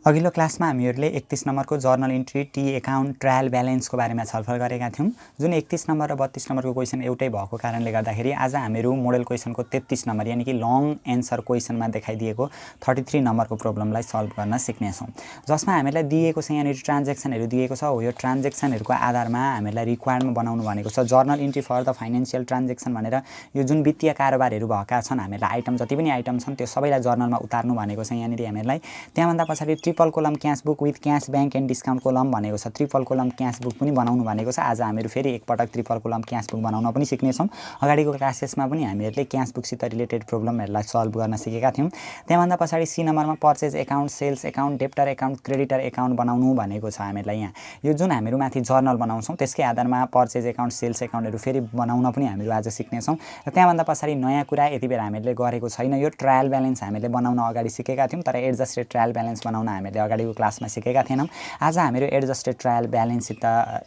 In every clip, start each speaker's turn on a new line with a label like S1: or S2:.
S1: अघिल्लो क्लासमा हामीहरूले 31 नम्बरको journal entry, T account, trial ब्यालेन्सको बारेमा छलफल गरेका थियौँ। जुन 31 नम्बर र 32 नम्बरको क्वेसन एउटै भएको कारणले गर्दाखेरि आज हामीहरू मोडल क्वेसनको 33 नम्बर यानि कि लङ एन्सर क्वेसनमा देखाइदिएको 33 नम्बरको प्रब्लमलाई सल्भ गर्न सिक्नेछौँ, जसमा हामीलाई दिएको छ यहाँनिर ट्रान्जेक्सनहरू दिएको छ। हो यो ट्रान्जेक्सनहरूको आधारमा हामीलाई रिक्वायर्डमा बनाउनु भनेको छ journal entry for the financial transaction भनेर। यो जुन वित्तीय कारोबारहरू भएका छन् हामीलाई आइटम जति पनि आइटम छन् त्यो सबैलाई जर्नलमा उतार्नु भनेको छ यहाँनिर हामीलाई। त्यहाँभन्दा पछाडि triple column cash book with cash bank and discount column भनेको छ। ट्रिपल कोलम क्यास बुक पनि बनाउनु भनेको छ। आज हामीहरू फेरि एकपटक ट्रिपल कोलम क्यास बुक बनाउन पनि सिक्नेछौँ। अगाडिको क्लासेसमा पनि हामीहरूले क्यास बुकसित रिलेटेड प्रब्लमहरूलाई सल्भ गर्न सिकेका थियौँ। त्यहाँभन्दा पछाडि सी नम्बरमा purchase account, sales account, debtor account, creditor account बनाउनु भनेको छ हामीलाई। यहाँ यो जुन हामीहरू माथि जर्नल बनाउँछौँ त्यसकै आधारमा पर्चेज एकाउन्ट, सेल्स एकाउन्टहरू फेरि बनाउन पनि हामीहरू आज सिक्नेछौँ। र त्यहाँभन्दा पछाडि नयाँ कुरा यति बेला हामीले गरेको छैन, यो ट्रायल ब्यालेन्स हामीले बनाउन अगाडि सिकेका थियौँ, तर एडजस्टेड ट्रायल ब्यालेन्स बनाउन हामीले अगाडिको क्लासमा सिकेका थिएनौँ। आज हामीहरू एडजस्टेड ट्रायल ब्यालेन्ससित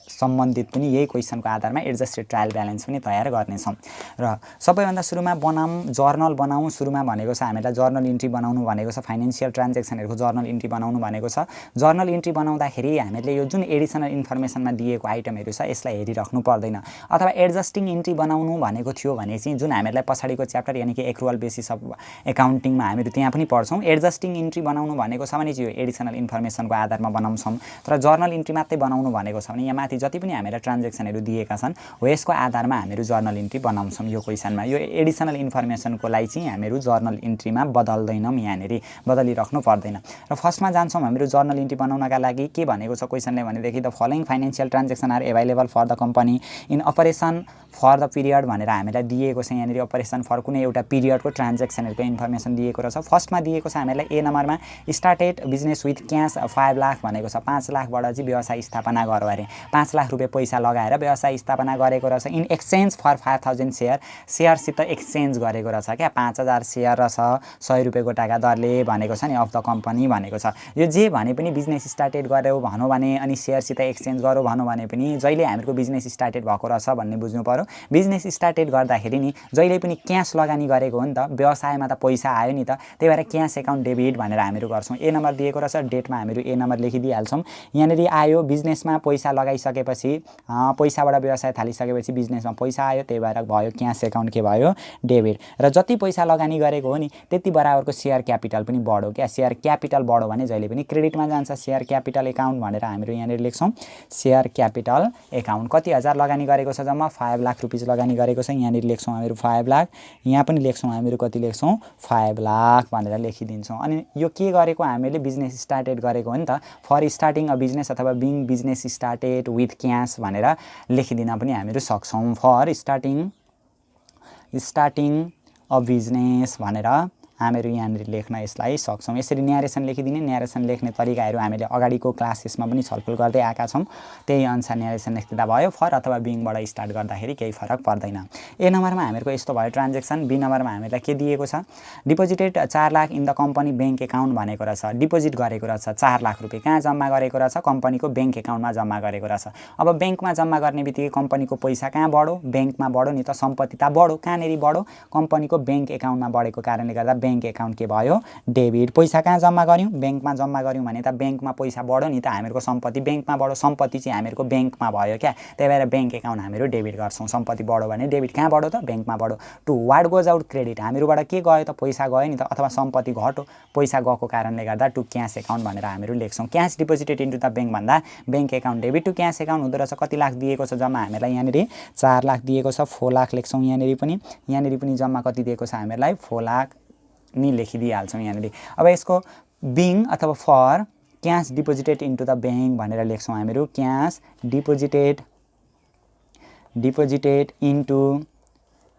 S1: सम्बन्धित पनि यही क्वेसनको आधारमा एडजस्टेड ट्रायल ब्यालेन्स पनि तयार गर्नेछौँ। र सबैभन्दा सुरुमा जर्नल बनाउँ सुरुमा भनेको छ हामीलाई जर्नल इन्ट्री बनाउनु भनेको छ। फाइनेन्शियल ट्रान्जेक्सनहरूको जर्नल इन्ट्री बनाउनु भनेको छ। जर्नल इन्ट्री बनाउँदाखेरि हामीले यो जुन एडिसनल इन्फर्मेसनमा दिएको आइटमहरू छ यसलाई हेरिराख्नु पर्दैन। अथवा एडजस्टिङ इन्ट्री बनाउनु भनेको थियो भने चाहिँ जुन हामीलाई पछाडिको च्याप्टर यानि कि एक्रुअल बेसिस अफ एकाउन्टिङमा हामीहरू त्यहाँ पनि पढ्छौँ। एडजस्टिङ इन्ट्री बनाउनु भनेको छ भने चाहिँ यो एडिसनल इन्फर्मेसनको आधारमा बनाउँछौँ। तर जर्नल इन्ट्री मात्रै बनाउनु भनेको छ भने यहाँ माथि जति पनि हामीलाई ट्रान्जेक्सनहरू दिएका छन् हो यसको आधारमा हामीहरू जर्नल इन्ट्री बनाउँछौँ। यो क्वेसनमा यो एडिसनल इन्फर्मेसनको लागि चाहिँ हामीहरू जर्नल इन्ट्रीमा बदल्दैनौँ, यहाँनिर बदलिराख्नु पर्दैन। र फर्स्टमा जान्छौँ हामीहरू जर्नल इन्ट्री बनाउनका लागि के भनेको छ क्वेसनले भनेदेखि the following financial transaction are available for the company in operation for the period भनेर हामीलाई दिएको छ। यहाँनिर अपरेसन फर कुनै एउटा पिरियडको ट्रान्जेक्सनहरूको इन्फर्मेसन दिएको रहेछ। फर्स्टमा दिएको छ हामीलाई ए नम्बरमा started business with cash 5 lakh भनेको छ। 5 लाखबाट चाहिँ व्यवसाय स्थापना गर्यो अरे। 5 लाख रुपियाँ पैसा लगाएर व्यवसाय स्थापना गरेको रहेछ। इन एक्सचेन्ज फर 5000 सेयर, सेयरसित एक्सचेन्ज गरेको रहेछ क्या। 5000 सेयर रहेछ 100 रुपियाँको टाका दरले भनेको छ नि अफ द कम्पनी भनेको छ। यो जे भने पनि बिजनेस स्टार्टेड गर्यो भनौँ भने अनि सेयरसित एक्सचेन्ज गर्यो भनौँ भने पनि जहिले हामीहरूको बिजनेस स्टार्टेड भएको रहेछ भन्ने बुझ्नु पर्यो। बिजनेस स्टार्टेड गर्दाखेरि नि जहिले पनि क्यास लगानी गरेको हो नि त, व्यवसायमा त पैसा आयो नि त, त्यही भएर क्यास एकाउन्ट डेबिट भनेर हामीहरू गर्छौँ। ए नम्बर दिएको रहेछ, डेटमा हामीहरू ए नम्बर लेखिदिइहाल्छौँ। यहाँनिर आयो बिजनेसमा पैसा लगाइसकेपछि पैसाबाट व्यवसाय थालिसकेपछि बिजनेसमा पैसा आयो, त्यही भएर भयो क्यास एकाउन्ट के भयो डेबिट। र जति पैसा लगानी गरेको हो नि त्यति बराबरको सेयर क्यापिटल पनि बढ्यो क्या। सेयर क्यापिटल बढ्यो भने जहिले पनि क्रेडिटमा जान्छ। सेयर क्यापिटल एकाउन्ट भनेर हामीहरू यहाँनिर लेख्छौँ सेयर क्यापिटल एकाउन्ट। कति हजार लगानी गरेको छ जम्मा 5 लाख रुपियाँ लगानी गरेको छ। यहाँनिर लेख्छौँ हामीहरू 5 लाख, यहाँ पनि लेख्छौँ हामीहरू कति लेख्छौँ 5 लाख भनेर लेखिदिन्छौँ। अनि यो के गरेको हामीले बिजनेस स्टार्टेड गरेको हो नि त। फर स्टार्टिङ अ बिजनेस अथवा being business started with cash भनेर लेखिदिन पनि हामीहरू सक्छौँ। फर स्टार्टिङ अ बिजनेस भनेर हामीहरू यहाँनिर लेख्न यसलाई सक्छौँ। यसरी न्यारेसन लेखिदिने। न्यारेसन लेख्ने तरिकाहरू हामीले अगाडिको क्लासेसमा पनि छलफल गर्दै आएका छौँ। त्यही अनुसार न्यारेसन लेख्दा भयो। फर अथवा बिङबाट स्टार्ट गर्दाखेरि केही फरक पर्दैन। ए नम्बरमा हामीहरूको यस्तो भयो ट्रान्जेक्सन। बी नम्बरमा हामीलाई के दिएको छ deposited 4 lakh in the company bank account भनेको रहेछ। डिपोजिट गरेको रहेछ 4 लाख रुपियाँ। कहाँ जम्मा गरेको रहेछ कम्पनीको ब्याङ्क एकाउन्टमा जम्मा गरेको रहेछ। अब ब्याङ्कमा जम्मा गर्ने बित्तिकै कम्पनीको पैसा कहाँ बढ्यो ब्याङ्कमा बढ्यो नि त। सम्पत्ति त बढ्यो, कहाँनिर बढ्यो कम्पनीको ब्याङ्क एकाउन्टमा बढेको कारणले गर्दा ब्याङ्क एकाउन्ट के भयो डेबिट। पैसा कहाँ जम्मा गऱ्यौँ ब्याङ्कमा जम्मा गऱ्यौँ भने त ब्याङ्कमा पैसा बढ्यो नि त। हामीहरूको सम्पत्ति ब्याङ्कमा बढ्यो, सम्पत्ति चाहिँ हामीहरूको ब्याङ्कमा भयो क्या। त्यही भएर ब्याङ्क एकाउन्ट हामीहरू डेबिट गर्छौँ। सम्पत्ति बढ्यो भने डेबिट कहाँ बढ्यो त ब्याङ्कमा बढ्यो। To what goes out credit हामीहरूबाट के गयो त पैसा गयो नि त, अथवा सम्पत्ति घट्यो पैसा गएको कारणले गर्दा टु क्यास एकाउन्ट भनेर हामीहरू लेख्छौँ। Cash deposited into the bank भन्दा bank account debit to cash account हुँदो रहेछ। कति लाख दिएको छ जम्मा हामीलाई यहाँनिर 4 लाख दिएको छ। 4 लाख लेख्छौँ यहाँनिर पनि जम्मा कति दिएको छ हामीलाई 4 लाख नि लेखिदिइहाल्छौँ यहाँनिर। अब यसको बिङ अथवा for cash deposited into the bank भनेर लेख्छौँ हामीहरू। Cash deposited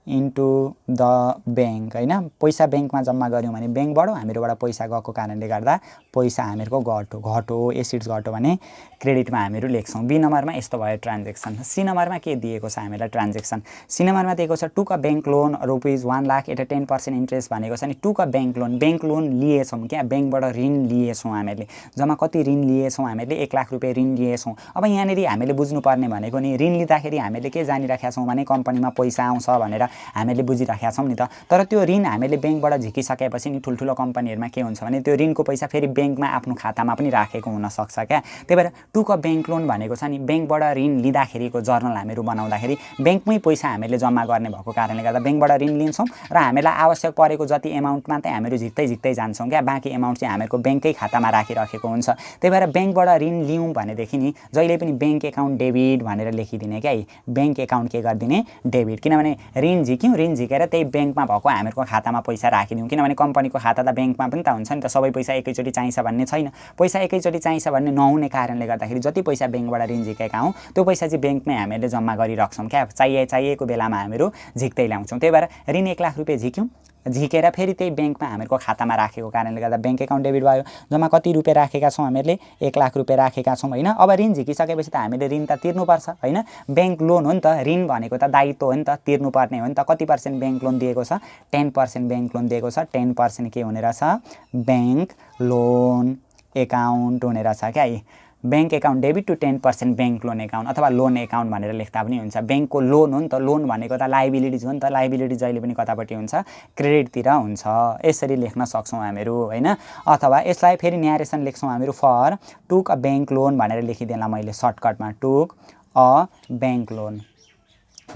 S1: into the bank होइन। पैसा ब्याङ्कमा जम्मा गऱ्यौँ भने ब्याङ्कबाट हामीहरूबाट पैसा गएको कारणले गर्दा पैसा हामीहरूको घट्यो एसिड्स घट्यो भने क्रेडिटमा हामीहरू लेख्छौँ। बी नम्बरमा यस्तो भयो ट्रान्जेक्सन। सी नम्बरमा के दिएको छ हामीलाई ट्रान्जेक्सन। सी नम्बरमा दिएको छ took a bank loan rupees 1 lakh at 10% interest भनेको छ नि। टुक अ ब्याङ्क लोन लिएछौँ क्या, ब्याङ्कबाट ऋण लिएछौँ हामीले। जम्मा कति ऋण लिएछौँ हामीले 1 लाख रुपियाँ ऋण लिएछौँ। अब यहाँनिर हामीले बुझ्नुपर्ने भनेको नि ऋण लिँदाखेरि हामीले के जानिराखेका छौँ भने कम्पनीमा पैसा आउँछ भनेर हामीले बुझिराखेका छौँ नि त। तर त्यो ऋण हामीले ब्याङ्कबाट झिकिसकेपछि नि ठुल्ठुलो कम्पनीहरूमा के हुन्छ भने त्यो ऋणको पैसा फेरि ब्याङ्कमा आफ्नो खातामा पनि राखेको हुनसक्छ क्या। त्यही भएर टु क ब्याङ्क लोन भनेको छ नि ब्याङ्कबाट ऋण लिँदाखेरिको जर्नल हामीहरू बनाउँदाखेरि ब्याङ्कमै पैसा हामीले जम्मा गर्ने भएको कारणले गर्दा ब्याङ्कबाट ऋण लिन्छौँ र हामीलाई आवश्यक परेको जति एमाउन्टमा चाहिँ हामीहरू झिक्दै जान्छौँ क्या। बाँकी एमाउन्ट चाहिँ हामीहरूको ब्याङ्ककै खातामा राखिराखेको हुन्छ। त्यही भएर ब्याङ्कबाट ऋण लियौँ भनेदेखि नि जहिले पनि ब्याङ्क एकाउन्ट डेबिट भनेर लेखिदिने क्या। ब्याङ्क एकाउन्ट के गरिदिने डेबिट, किनभने ऋण झिक्यौँ, ऋण झिकेर त्यही ब्याङ्कमा भएको हामीहरूको खातामा पैसा राखिदिउँ। किनभने कम्पनीको खाता त ब्याङ्कमा पनि त हुन्छ नि त, सबै पैसा एकैचोटि चाहिन्छ भन्ने छैन। पैसा एकैचोटि चाहिन्छ भन्ने नहुने कारणले गर्दाखेरि जति पैसा ब्याङ्कबाट ऋण झिकेका हौँ त्यो पैसा चाहिँ ब्याङ्कमै हामीले जम्मा गरिराख्छौँ क्या। चाहिएको बेलामा हामीहरू झिक्दै ल्याउँछौँ। त्यही भएर ऋण 1 लाख रुपियाँ झिक्यौँ, झिकेर फेरि त्यही ब्याङ्कमा हामीहरूको खातामा राखेको कारणले गर्दा ब्याङ्क एकाउन्ट डेबिट भयो। जम्मा कति रुपियाँ राखेका छौँ हामीले? 1 लाख रुपियाँ राखेका छौँ होइन। अब ऋण झिकिसकेपछि त हामीले ऋण त तिर्नुपर्छ होइन। ब्याङ्क लोन हो नि त, ऋण भनेको त दायित्व हो नि त, तिर्नुपर्ने हो नि त। कति % ब्याङ्क लोन दिएको छ? 10% ब्याङ्क लोन दिएको छ। 10% के हुने रहेछ? ब्याङ्क लोन एकाउन्ट हुने रहेछ क्या। Bank account debit to 10% bank loan account अथवा लोन एकाउन्ट भनेर लेख्दा पनि हुन्छ। ब्याङ्कको लोन हो नि त, लोन भनेको त लाइबिलिटिज हो नि त। लाइबिलिटी जहिले पनि कतापट्टि हुन्छ? क्रेडिटतिर हुन्छ। यसरी लेख्न सक्छौँ हामीहरू होइन। अथवा यसलाई फेरि न्यारेसन लेख्छौँ हामीहरू, for took a bank loan भनेर लेखिदिएला मैले सर्टकटमा, took a bank loan,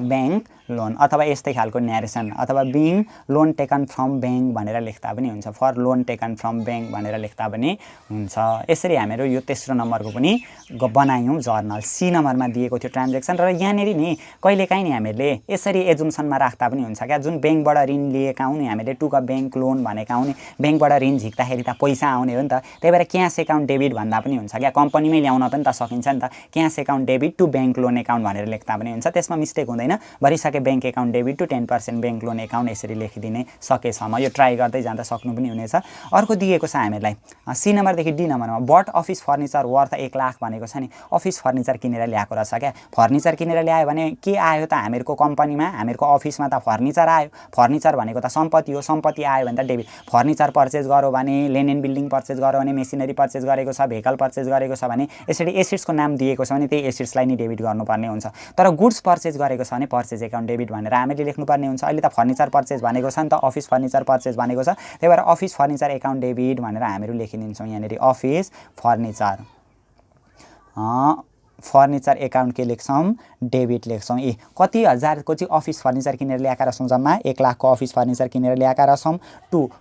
S1: bank loan अथवा यस्तै खालको न्यारेसन, अथवा being loan taken from bank भनेर लेख्दा पनि हुन्छ। For loan taken from bank भनेर लेख्दा पनि हुन्छ। यसरी हामीहरू यो तेस्रो नम्बरको पनि बनायौँ जर्नल। सी नम्बरमा दिएको थियो ट्रान्जेक्सन, र यहाँनिर नि कहिलेकाहीँ नि हामीले यसरी एजुम्सनमा राख्दा पनि हुन्छ क्या। जुन ब्याङ्कबाट ऋण लिएका हौँ नि हामीले, टुक अ ब्याङ्क लोन भनेका हौँ नि, ब्याङ्कबाट ऋण झिक्दाखेरि त पैसा आउने हो नि त। त्यही भएर क्यास एकाउन्ट डेबिट भन्दा पनि हुन्छ क्या। कम्पनीमै ल्याउन पनि त सकिन्छ नि त। Cash account debit to bank loan account भनेर लेख्दा पनि हुन्छ। त्यसमा मिस्टेक हुँदैन। भरिसके bank account debit to 10% bank loan account यसरी लेखिदिने सकेसम्म यो ट्राई गर्दै जाँदा सक्नु पनि हुनेछ। अर्को दिएको छ हामीलाई सी नम्बरदेखि डी नम्बरमा, but office furniture worth 1 lakh भनेको छ नि। अफिस फर्निचर किनेर ल्याएको रहेछ क्या। फर्निचर किनेर ल्यायो भने के आयो त? हामीहरूको कम्पनीमा, हामीहरूको अफिसमा त फर्निचर आयो। फर्निचर भनेको त सम्पत्ति हो। सम्पत्ति आयो भने त डेबिट। फर्निचर पर्चेज गर्यो भने, लेनिन बिल्डिङ पर्चेज गर्यो भने, मेसिनरी पर्चेज गरेको छ, भेहिकल पर्चेज गरेको छ भने, यसरी एसिड्सको नाम दिएको छ भने त्यही एसिड्सलाई नि डेबिट गर्नुपर्ने हुन्छ। तर गुड्स पर्चेज गरेको छ भने पर्चेज एकाउन्ट डेबिट भनेर हामीले लेख्नुपर्ने हुन्छ। अहिले त फर्निचर पर्चेज भनेको छ नि त, अफिस फर्निचर पर्चेज भनेको छ। त्यही भएर अफिस फर्निचर एकाउन्ट डेबिट भनेर हामीहरू लेखिदिन्छौँ यहाँनिर। अफिस फर्निचर फर्निचर एकाउन्ट के लेख्छौँ? डेबिट लेख्छौँ। कति हजारको चाहिँ अफिस फर्निचर किनेर ल्याएका रहेछौँ? जम्मा 1 लाखको अफिस फर्निचर किनेर ल्याएका रहेछौँ।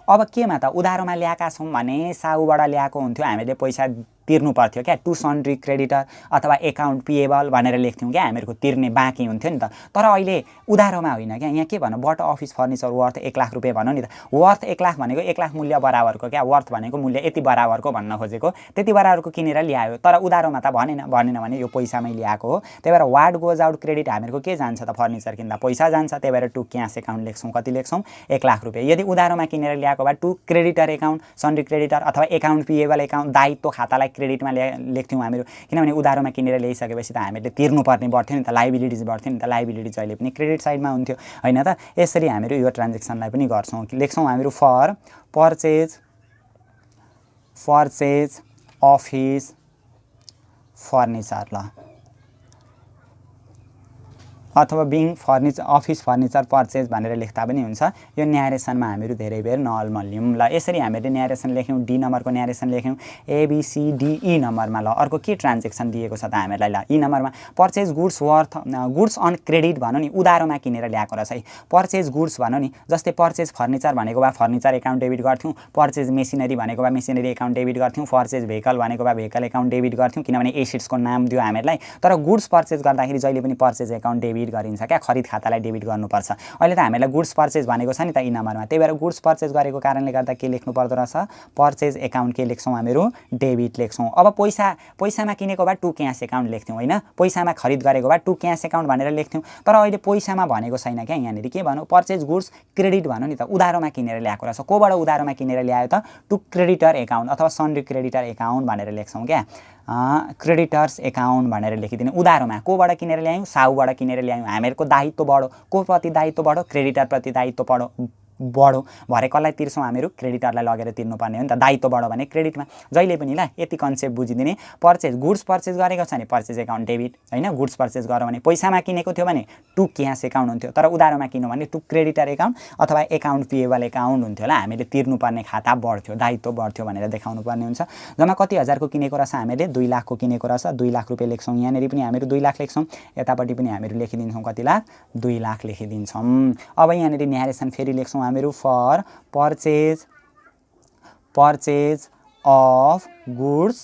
S1: अब केमा त? उधारोमा ल्याएका छौँ भने साउबाट ल्याएको हुन्थ्यो, हामीले पैसा तिर्नु पर्थ्यो क्या। टु सन्ड्री क्रेडिटर अथवा एकाउन्ट पिएबल भनेर लेख्थ्यौँ क्या। हामीहरूको तिर्ने बाँकी हुन्थ्यो नि त। तर अहिले उधारोमा होइन क्या। यहाँ के भनौँ? But office furniture worth 1 lakh रुपियाँ भनौँ नि त। वर्थ 1 लाख भनेको 1 लाख मूल्य बराबरको क्या। वर्थ भनेको मूल्य यति बराबरको भन्न खोजेको। त्यति बराबरको किनेर ल्यायो, तर उधारोमा त भनेन भने यो पैसामै ल्याएको हो। त्यही भएर वाट गोज आउट क्रेडिट हामीहरूको के जान्छ त? फर्निचर किन्दा पैसा जान्छ। त्यही भएर टु क्यास एकाउन्ट लेख्छौँ। कति लेख्छौँ? 1 लाख रुपियाँ। यदि उधारोमा किनेर ल्याएको भए to creditor account, sundry creditor अथवा एकाउन्ट पिएबल एकाउन्ट, दायित्व खातालाई क्रेडिटमा लेख्थ्यौँ हामीहरू। किनभने उधारोमा किनेर ल्याइसकेपछि त हामीले तिर्नुपर्ने बढ्थ्यो नि त, लाइबिलिटिज बढ्थ्यो नि त। लाइबिलिटी जहिले पनि क्रेडिट साइडमा हुन्थ्यो होइन त। यसरी हामीहरू यो ट्रान्जेक्सनलाई पनि गर्छौँ। लेख्छौँ हामीहरू फर पर्चेज अफिस फर्निचर, ल, अथवा बिङ अफिस फर्निचर पर्चेज भनेर लेख्दा पनि हुन्छ। यो न्यारेसनमा हामीहरू धेरै बेर नअल्मल्यौँ। ल, यसरी हामीले न्यारेसन लेख्यौँ। डी नम्बरको न्यारेसन लेख्यौँ। ABCDE नम्बरमा ल अर्को के ट्रान्जेक्सन दिएको छ त हामीलाई? ल, ई नम्बरमा पर्चेज गुड्स अन क्रेडिट भनौँ नि, उधारोमा किनेर ल्याएको रहेछ है। पर्चेज गुड्स भनौँ नि, जस्तै पर्चेज फर्निचर भनेको भए फर्निचर एकाउन्ट डेबिट गर्थ्यौँ। पर्चेज मेसिनरी भनेको भए मेसिनरी एकाउन्ट डेबिट गर्थ्यौँ। पर्चेज भेहिकल भनेको भए भेहिकल एकाउन्ट डेबिट गर्थ्यौँ, किनभने एसिड्सको नाम दियो हामीलाई। तर गुड्स पर्चेज गर्दाखेरि जहिले पनि पर्चेज एकाउन्ट डेबिट गरिन्छ क्या। खरिद खातालाई डेबिट गर्नुपर्छ। अहिले त हामीलाई गुड्स पर्चेज भनेको छ नि त ई नम्बरमा। त्यही भएर गुड्स पर्चेज गरेको कारणले गर्दा के लेख्नु पर्दो रहेछ? पर्चेज एकाउन्ट के लेख्छौँ हामीहरू? डेबिट लेख्छौँ। अब पैसामा किनेको भए टु क्यास एकाउन्ट लेख्थ्यौँ होइन। पैसामा खरिद गरेको भए टु क्यास एकाउन्ट भनेर लेख्थ्यौँ। तर अहिले पैसामा भनेको छैन क्या। यहाँनिर के भनौँ? पर्चेज गुड्स क्रेडिट भनौँ नि त। उधारोमा किनेर ल्याएको रहेछ। कोबाट उधारोमा किनेर ल्यायो त? टु क्रेडिटर एकाउन्ट अथवा सन्ड्री क्रेडिटर एकाउन्ट भनेर लेख्छौँ क्या। क्रेडिटर्स एकाउन्ट भनेर लेखिदिने। उधारोमा कोबाट किनेर ल्यायौँ? साउबाट किनेर ल्यायौँ। हामीहरूको दायित्व बढो। को प्रति दायित्व बढो? क्रेडिटर प्रति दायित्व बढो भरे कसलाई तिर्छौँ हामीहरू क्रेडिटरलाई लगेर तिर्नुपर्ने हो नि त दायित्व बढो भने क्रेडिटमा जहिले पनि ल यति कन्सेप्ट बुझिदिने पर्चेज गुड्स पर्चेज गरेको छ भने पर्चेज एकाउन्ट डेबिट हैन गुड्स पर्चेज गरौँ भने पैसामा किनेको थियो भने टु क्यास एकाउन्ट हुन्थ्यो तर उधारोमा किन्यो भने टु क्रेडिटर एकाउन्ट अथवा एकाउन्ट पेएबल एकाउन्ट हुन्थ्यो होला हामीले तिर्नुपर्ने खाता बढ्थ्यो दायित्व बढ्थ्यो भनेर देखाउनु पर्ने हुन्छ जम्मा कति हजारको किनेको रहेछ हामीले 2 लाखको किनेको रहेछ 2 लाख रुपैयाँ लेख्छौँ यहाँनेरि पनि हामीहरू 2 लाख लेख्छौँ यतापट्टि पनि हामीहरू लेखिदिन्छौँ कति लाख 2 लाख लेखिदिन्छौँ अब यहाँनेरि न्यारेसन फेरि लेख्छौँ हामीहरू for purchase of goods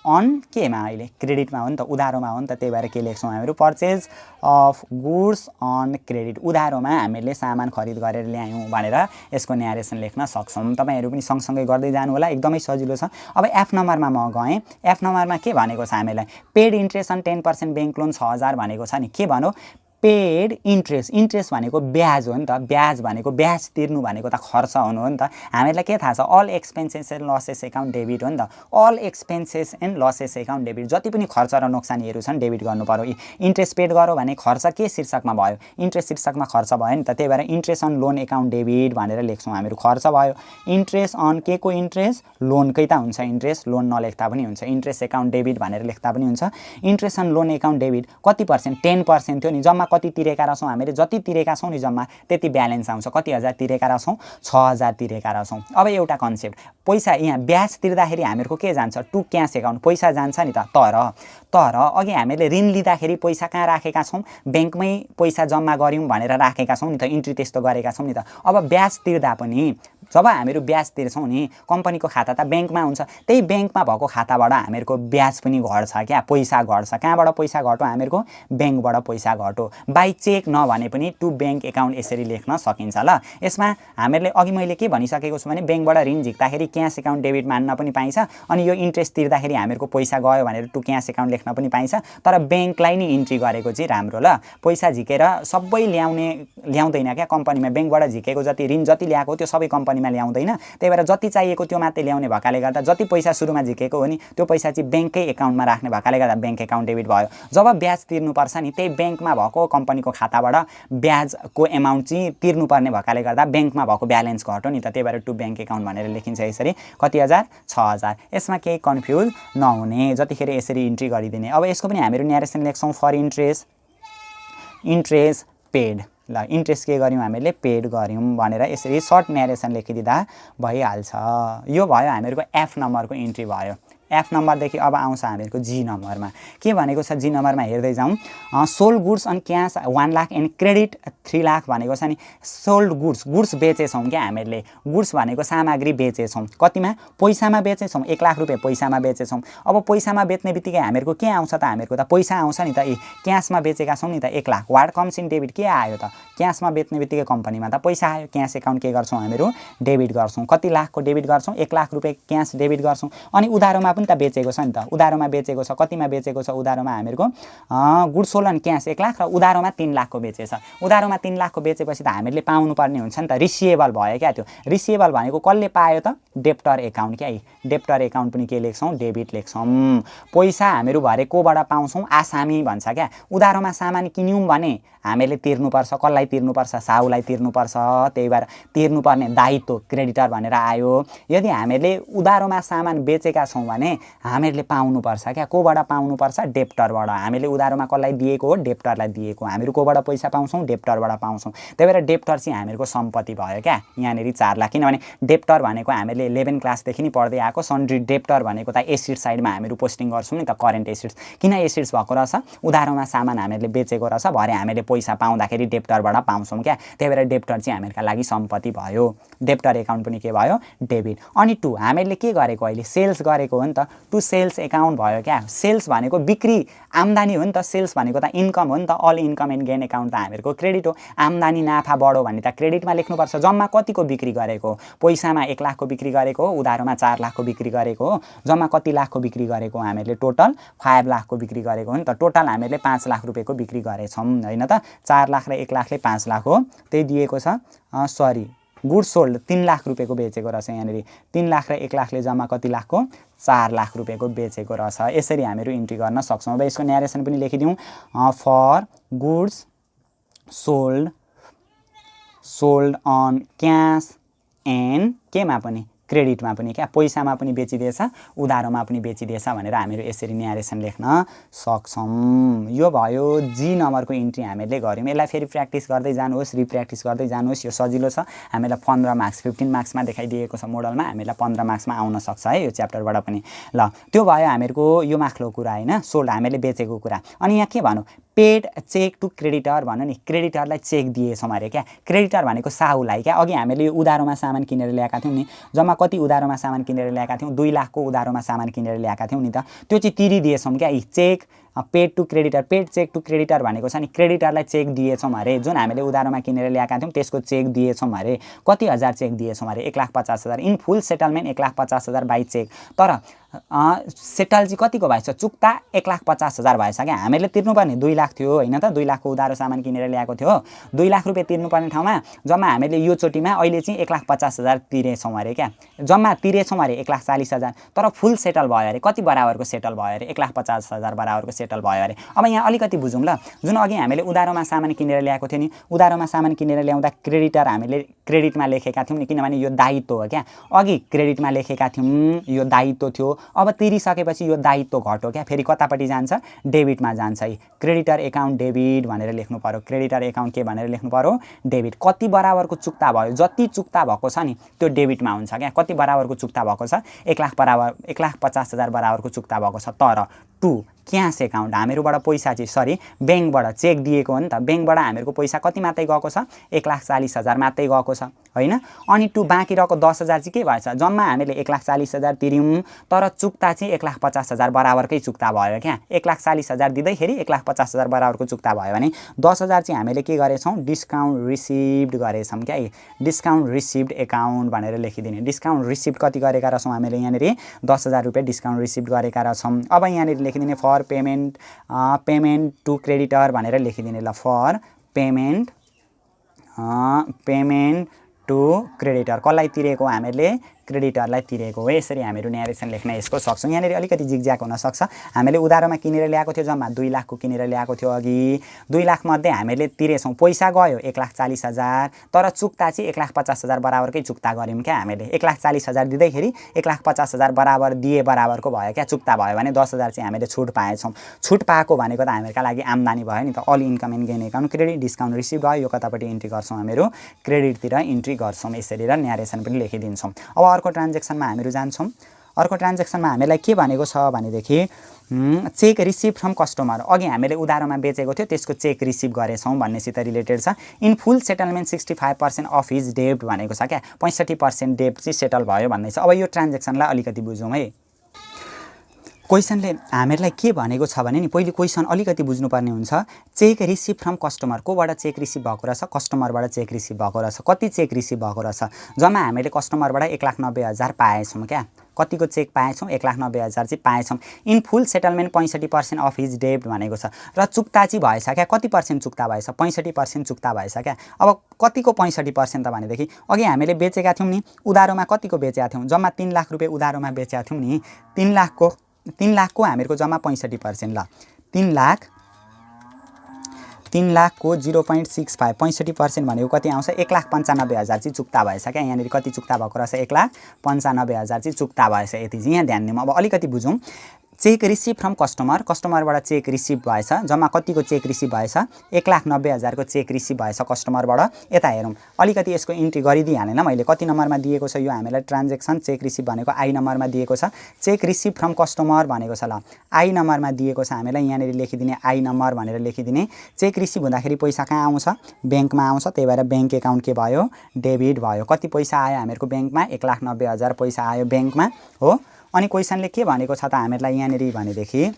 S1: on केमा अहिले क्रेडिटमा हो नि त उधारोमा हो नि त त्यही भएर के लेख्छौँ हामीहरू purchase of goods on credit उधारोमा हामीले सामान खरिद गरेर ल्यायौँ भनेर यसको न्यारेसन लेख्न सक्छौँ तपाईहरू पनि सँगसँगै गर्दै जानु होला एकदमै सजिलो छ अब एफ नम्बरमा म गएँ एफ नम्बरमा के भनेको छ हामीलाई paid interest on 10% bank loan 6000 भनेको छ नि के भनौँ पेड इन्ट्रेस्ट भनेको ब्याज हो नि त ब्याज भनेको ब्याज तिर्नु भनेको त खर्च हुनु हो नि त हामीलाई के थाहा छ all expenses and losses account debit हो नि त all expenses and losses account debit जति पनि खर्च र नोक्सानीहरू छन् डेबिट गर्नु पर्यो इन्ट्रेस्ट पेड गरौँ भने खर्च के शीर्षकमा भयो इन्ट्रेस्ट शीर्षकमा खर्च भयो नि त त्यही भएर interest on loan account debit भनेर लेख्छौँ हामीहरू खर्च भयो इन्ट्रेस्ट अन के को इन्ट्रेस्ट लोनकै त हुन्छ इन्ट्रेस्ट लोन नलेख्दा पनि हुन्छ इन्ट्रेस्ट एकाउन्ट डेबिट भनेर लेख्दा पनि हुन्छ interest on loan account debit कति पर्सेन्ट 10% थियो नि जम्मा कति तिरेका रहेछौँ हामीले जति तिरेका छौँ नि जम्मा त्यति ब्यालेन्स आउँछ कति हजार तिरेका रहेछौँ 6000 तिरेका रहेछौँ अब एउटा कन्सेप्ट पैसा यहाँ ब्याज तिर्दाखेरि हामीहरूको के जान्छ टु क्यास एकाउन्ट पैसा जान्छ नि त तर अघि हामीले ऋण लिँदाखेरि पैसा कहाँ राखेका छौँ ब्याङ्कमै पैसा जम्मा गऱ्यौँ भनेर राखेका छौँ नि त इन्ट्री त्यस्तो गरेका छौँ नि त अब ब्याज तिर्दा पनि जब हामीहरू ब्याज तिर्छौँ नि कम्पनीको खाता त ब्याङ्कमा हुन्छ त्यही ब्याङ्कमा भएको खाताबाट हामीहरूको ब्याज पनि घट्छ क्या पैसा घट्छ कहाँबाट पैसा घट्यो हामीहरूको ब्याङ्कबाट पैसा घट्यो बाई चेक नभने पनि टु ब्याङ्क एकाउन्ट यसरी लेख्न सकिन्छ ल यसमा हामीहरूले अघि मैले के भनिसकेको छु भने ब्याङ्कबाट ऋण झिक्दाखेरि क्यास एकाउन्ट डेबिट मान्न पनि पाइन्छ अनि यो इन्ट्रेस्ट तिर्दाखेरि हामीहरूको पैसा गयो भनेर टु क्यास एकाउन्ट लेख्न पनि पाइन्छ तर ब्याङ्कलाई नि इन्ट्री गरेको चाहिँ राम्रो ल पैसा झिकेर सबै ल्याउँदैन क्या कम्पनीमा ब्याङ्कबाट झिकेको जति ऋण जति ल्याएको त्यो सबै कम्पनीमा ल्याउँदैन त्यही भएर जति चाहिएको त्यो मात्रै ल्याउने भएकाले गर्दा जति पैसा सुरुमा झिकेको हो नि त्यो पैसा चाहिँ ब्याङ्ककै एकाउन्टमा राख्ने भएकाले गर्दा ब्याङ्क एकाउन्ट डेबिट भयो जब ब्याज तिर्नुपर्छ नि त्यही ब्याङ्कमा भएको कम्पनीको खाताबाट ब्याजको एमाउन्ट चाहिँ तिर्नुपर्ने भएकाले गर्दा ब्याङ्कमा भएको ब्यालेन्स घट्यो नि त त्यही भएर टु ब्याङ्क एकाउन्ट भनेर लेखिन्छ यसरी कति हजार 6000 यसमा केही कन्फ्युज नहुने जतिखेर यसरी इन्ट्री गरिदिने अब यसको पनि हामीहरू न्यारेसन लेख्छौँ फर इन्ट्रेस्ट पेड ल इन्ट्रेस्ट के गर्यौँ हामीले पेड गर्यौँ भनेर यसरी सर्ट न्यारेसन लेखिदिँदा भइहाल्छ यो भयो हामीहरूको एफ नम्बरको इन्ट्री भयो एफ नम्बरदेखि अब आउँछ हामीहरूको जी नम्बरमा के भनेको छ जी नम्बरमा हेर्दै जाउँ sold goods on cash 1 lakh and credit 3 lakh भनेको छ नि सोल्ड गुड्स बेचेछौँ क्या हामीले गुड्स भनेको सामग्री बेचेछौँ कतिमा पैसामा बेचेछौँ 1 लाख रुपियाँ पैसामा बेचेछौँ अब पैसामा बेच्ने बित्तिकै हामीहरूको के आउँछ त हामीहरूको त पैसा आउँछ नि त क्यासमा बेचेका छौँ नि त 1 lakh what comes in debit के आयो त क्यासमा बेच्ने बित्तिकै कम्पनीमा त पैसा आयो क्यास एकाउन्ट के गर्छौँ हामीहरू डेबिट गर्छौँ कति लाखको डेबिट गर्छौँ 1 लाख रुपियाँ क्यास डेबिट गर्छौँ अनि उधारोमा पनि त बेचेको छ नि त उधारोमा बेचेको छ कतिमा बेचेको छ उधारोमा हामीहरूको goods sold on cash 1 lakh र उधारोमा 3 लाखको बेचेछ उधारोमा 3 लाखको बेचेपछि त हामीले पाउनुपर्ने हुन्छ नि त रिसिएबल भयो क्या त्यो रिसिएबल भनेको कसले पायो त डेप्टर एकाउन्ट क्या डेप्टर एकाउन्ट पनि के लेख्छौँ डेबिट लेख्छौँ पैसा हामीहरू भरे कोबाट पाउँछौँ आसामी भन्छ क्या उधारोमा सामान किन्यौँ भने हामीले तिर्नुपर्छ कसलाई तिर्नुपर्छ साउलाई तिर्नुपर्छ त्यही भएर तिर्नुपर्ने दायित्व क्रेडिटर भनेर आयो यदि हामीले उधारोमा सामान बेचेका छौँ भने हामीहरूले पाउनुपर्छ क्या कोबाट पाउनुपर्छ डेप्टरबाट हामीले उधारोमा कसलाई दिएको हो डेप्टरलाई दिएको हामीहरू कोबाट पैसा पाउँछौँ डेप्टरबाट पाउँछौँ त्यही भएर डेप्टर चाहिँ हामीहरूको सम्पत्ति भयो क्या यहाँनिर 4 लाख किनभने डेप्टर भनेको हामीले 11 क्लासदेखि नै पढ्दै आएको सन्ड्री डेप्टर भनेको त एसिड साइडमा हामीहरू पोस्टिङ गर्छौँ नि त करेन्ट एसिड्स किन एसिड्स भएको रहेछ उधारोमा सामान हामीले बेचेको रहेछ भरे हामीले पैसा पाउँदाखेरि डेप्टरबाट पाउँछौँ क्या त्यही भएर डेप्टर चाहिँ हामीहरूका लागि सम्पत्ति भयो डेप्टर एकाउन्ट पनि के भयो डेबिट अनि टु हामीले के गरेको अहिले सेल्स गरेको हो नि त टु सेल्स एकाउन्ट भयो क्या सेल्स भनेको बिक्री आम्दानी हो नि त सेल्स भनेको त इन्कम हो नि त all income and gain account त हामीहरूको क्रेडिट हो आम्दानी नाफा बढो भने त क्रेडिटमा लेख्नुपर्छ जम्मा कतिको बिक्री गरेको पैसामा 1 लाखको बिक्री गरेको हो उधारोमा 4 लाखको बिक्री गरेको हो जम्मा कति लाखको बिक्री गरेको हामीले टोटल 5 लाखको बिक्री गरेको हो नि त टोटल हामीले 5 लाख रुपियाँको बिक्री गरेछौँ होइन त 4 लाख र 1 लाखले 5 लाख हो त्यही दिएको छ सरी गुड्स सोल्ड 3 लाख रुपियाँको बेचेको रहेछ यहाँनिर 3 लाख र 1 लाखले जम्मा कति लाखको 4 लाख रुपियाँको बेचेको रहेछ यसरी हामीहरू इन्ट्री गर्न सक्छौँ अब यसको न्यारेसन पनि लेखिदिउँ for goods sold on cash and केमा पनि क्रेडिटमा पनि क्या पैसामा पनि बेचिदिएछ उधारोमा पनि बेचिदिएछ भनेर हामीहरू यसरी न्यारेसन लेख्न सक्छौँ। यो भयो जी नम्बरको इन्ट्री हामीले गऱ्यौँ। यसलाई फेरि प्र्याक्टिस गर्दै जानुहोस्, रिप्र्याक्टिस गर्दै जानुहोस्। यो सजिलो छ, हामीलाई 15 मार्क्स 15 मार्क्समा देखाइदिएको छ मोडलमा, हामीलाई 15 मार्क्समा आउन सक्छ है यो च्याप्टरबाट पनि। ल त्यो भयो हामीहरूको यो माथिल्लो कुरा होइन, सोल्ड हामीले बेचेको कुरा। अनि यहाँ के भनौँ, पेड चेक टु क्रेडिटर भन्नु नि, क्रेडिटरलाई चेक दिएछौँ अरे क्या। क्रेडिटर भनेको साहुलाई क्या। अघि हामीले यो उधारोमा सामान किनेर ल्याएका थियौँ नि, जम्मा कति उधारोमा सामान किनेर ल्याएका थियौँ, 2 लाखको उधारोमा सामान किनेर ल्याएका थियौँ नि त, त्यो चाहिँ तिरिदिएछौँ क्या। यी cheque paid to creditor, paid cheque to creditor भनेको छ नि क्रेडिटरलाई चेक दिएछौँ अरे, जुन हामीले उधारोमा किनेर ल्याएका थियौँ त्यसको चेक दिएछौँ अरे। कति हजार चेक दिएछौँ अरे, 1,50,000 in full settlement 1,50,000 by cheque. तर सेटल चाहिँ कतिको भएछ, चुक्ता 1,50,000 भएछ क्या। हामीले तिर्नुपर्ने 2 लाख थियो होइन त, 2 लाखको उधारो सामान किनेर ल्याएको थियो, 2 लाख रुपियाँ तिर्नुपर्ने ठाउँमा जम्मा हामीले यो चोटिमा अहिले चाहिँ 1,50,000 तिरेछौँ अरे क्या। जम्मा तिरेछौँ अरे 1,40,000, तर फुल सेटल भयो अरे। कति बराबरको सेटल भयो अरे, 1,50,000 बराबरको सेटल भयो अरे। अब यहाँ अलिकति बुझौँ ल, जुन अघि हामीले उधारोमा सामान किनेर ल्याएको थियो नि, उधारोमा सामान किनेर ल्याउँदा क्रेडिटर हामीले क्रेडिटमा लेखेका थियौँ नि, किनभने यो दायित्व हो क्या। अघि क्रेडिटमा लेखेका थियौँ, यो दायित्व थियो। अब तिरिसकेपछि यो दायित्व घट्यो क्या, फेरि कतापट्टि जान्छ, डेबिटमा जान्छ है। क्रेडिटर एकाउन्ट डेबिट भनेर लेख्नु पर्यो, क्रेडिटर एकाउन्ट के भनेर लेख्नु पर्यो, डेबिट। कति बराबरको चुक्ता भयो, जति चुक्ता भएको छ नि त्यो डेबिटमा हुन्छ क्या। कति बराबरको चुक्ता भएको छ, 1,50,000 बराबरको चुक्ता भएको छ। तर टु क्यास एकाउन्ट हामीहरूबाट पैसा चाहिँ ब्याङ्कबाट चेक दिएको हो नि त, ब्याङ्कबाट हामीहरूको पैसा कति मात्रै गएको छ, 1,40,000 मात्रै गएको छ होइन। अनि टु बाँकी रहेको 10,000 चाहिँ के भएछ, जम्मा हामीले 1,40,000 तिर्यौँ, तर चुक्ता चाहिँ 1,50,000 बराबरकै चुक्ता भयो क्या। 1,40,000 दिँदैखेरि 1,50,000 बराबरको चुक्ता भयो भने 10,000 चाहिँ हामीले के गरेछौँ, डिस्काउन्ट रिसिभ्ड गरेछौँ क्या। डिस्काउन्ट रिसिभ्ड एकाउन्ट भनेर लेखिदिने। डिस्काउन्ट रिसिभ्ड कति गरेका रहेछौँ हामीले यहाँनिर, 10,000 रुपियाँ डिस्काउन्ट रिसिभ्ड गरेका रहेछौँ। अब यहाँनिर लेखिदिने फर पेमेन्ट टु क्रेडिटर भनेर लेखिदिने ल, फर पेमेन्ट टु क्रेडिटर। कसलाई तिरेको हामीले, क्रेडिटरलाई तिरेको हो। यसरी हामीहरू न्यारेसन लेख्न यसको सक्छौँ। यहाँनिर अलिकति जिगज्याग हुनसक्छ, हामीले उधारोमा किनेर ल्याएको थियो, जम्मा 2 लाखको किनेर ल्याएको थियो अघि, 2 लाखमध्ये हामीले तिरेछौँ, पैसा गयो 1,40,000, तर चुक्ता चाहिँ 1,50,000 बराबरकै चुक्ता गऱ्यौँ क्या हामीले। 1,40,000 दिँदैखेरि 1,50,000 बराबर दिए बराबरको भयो क्या, चुक्ता भयो भने 10,000 चाहिँ हामीले छुट पाएछौँ। छुट पाएको भनेको त हामीहरूका लागि आम्दानी भयो नि त। All income and gain account credit discount receive भयो, यो कतापट्टि इन्ट्री गर्छौँ, हामीहरू क्रेडिटतिर इन्ट्री गर्छौँ यसरी, र न्यारेसन पनि लेखिदिन्छौँ। अब अर्को ट्रान्जेक्सनमा हामीहरू जान्छौँ। अर्को ट्रान्जेक्सनमा हामीलाई के भनेको छ भनेदेखि चेक रिसिभ फ्रम कस्टमर। अघि हामीले उधारोमा बेचेको थियो त्यसको चेक रिसिभ गरेछौँ भन्नेसित रिलेटेड छ। इन फुल सेटलमेन्ट 65% अफ हिज डेब्ट भनेको छ क्या, 65% डेब्ट चाहिँ सेटल भयो भन्ने छ। अब यो ट्रान्जेक्सनलाई अलिकति बुझौँ है। क्वेसनले हामीहरूलाई के भनेको छ भने नि, पहिले क्वेसन अलिकति बुझ्नुपर्ने हुन्छ। चेक रिसिभ फ्रम कस्टमर, कोबाट चेक रिसिभ भएको रहेछ, कस्टमरबाट चेक रिसिभ भएको रहेछ। कति चेक रिसिभ भएको रहेछ, जम्मा हामीले कस्टमरबाट 1,90,000 पाएछौँ क्या। कतिको चेक पाएछौँ, 1,90,000 चाहिँ पाएछौँ। इन फुल सेटलमेन्ट 65% अफ हिज डेब्ट भनेको छ, र चुक्ता चाहिँ भएछ क्या। कति पर्सेन्ट चुक्ता भएछ, 65% चुक्ता भएछ क्या। अब कतिको 65% त भनेदेखि अघि हामीले बेचेका थियौँ नि, उधारोमा कतिको बेचेका थियौँ, जम्मा 3 लाख रुपियाँ उधारोमा बेचेका थियौँ नि, 3 लाखको हामीहरूको जम्मा 65% ल, 3 लाखको 0.65 65% भनेको कति आउँछ, 1,95,000 चाहिँ चुक्ता भएछ क्या। यहाँनिर कति चुक्ता भएको रहेछ, 1,95,000 चाहिँ चुक्ता भएछ। यति चाहिँ यहाँ ध्यान दिउँ। अब अलिकति बुझौँ। चेक रिसिभ फ्रम कस्टमर, कस्टमरबाट चेक रिसिभ भएछ, जम्मा कतिको चेक रिसिभ भएछ, 1,90,000 को चेक रिसिभ भएछ कस्टमरबाट। यता हेरौँ, अलिकति यसको इन्ट्री गरिदिइहालेन मैले, कति नम्बरमा दिएको छ यो हामीलाई ट्रान्जेक्सन, चेक रिसिभ भनेको आई नम्बरमा दिएको छ। चेक रिसिभ फ्रम कस्टमर भनेको छ ल, आई नम्बरमा दिएको छ हामीलाई, यहाँनिर लेखिदिने आई नम्बर भनेर लेखिदिने। चेक रिसिभ हुँदाखेरि पैसा कहाँ आउँछ, ब्याङ्कमा आउँछ, त्यही भएर ब्याङ्क एकाउन्ट के भयो, डेबिट भयो। कति पैसा आयो हामीहरूको ब्याङ्कमा, 1,90,000 पैसा आयो ब्याङ्कमा हो। अनि क्वेसनले के भनेको छ त हामीहरूलाई यहाँनिर भनेदेखि,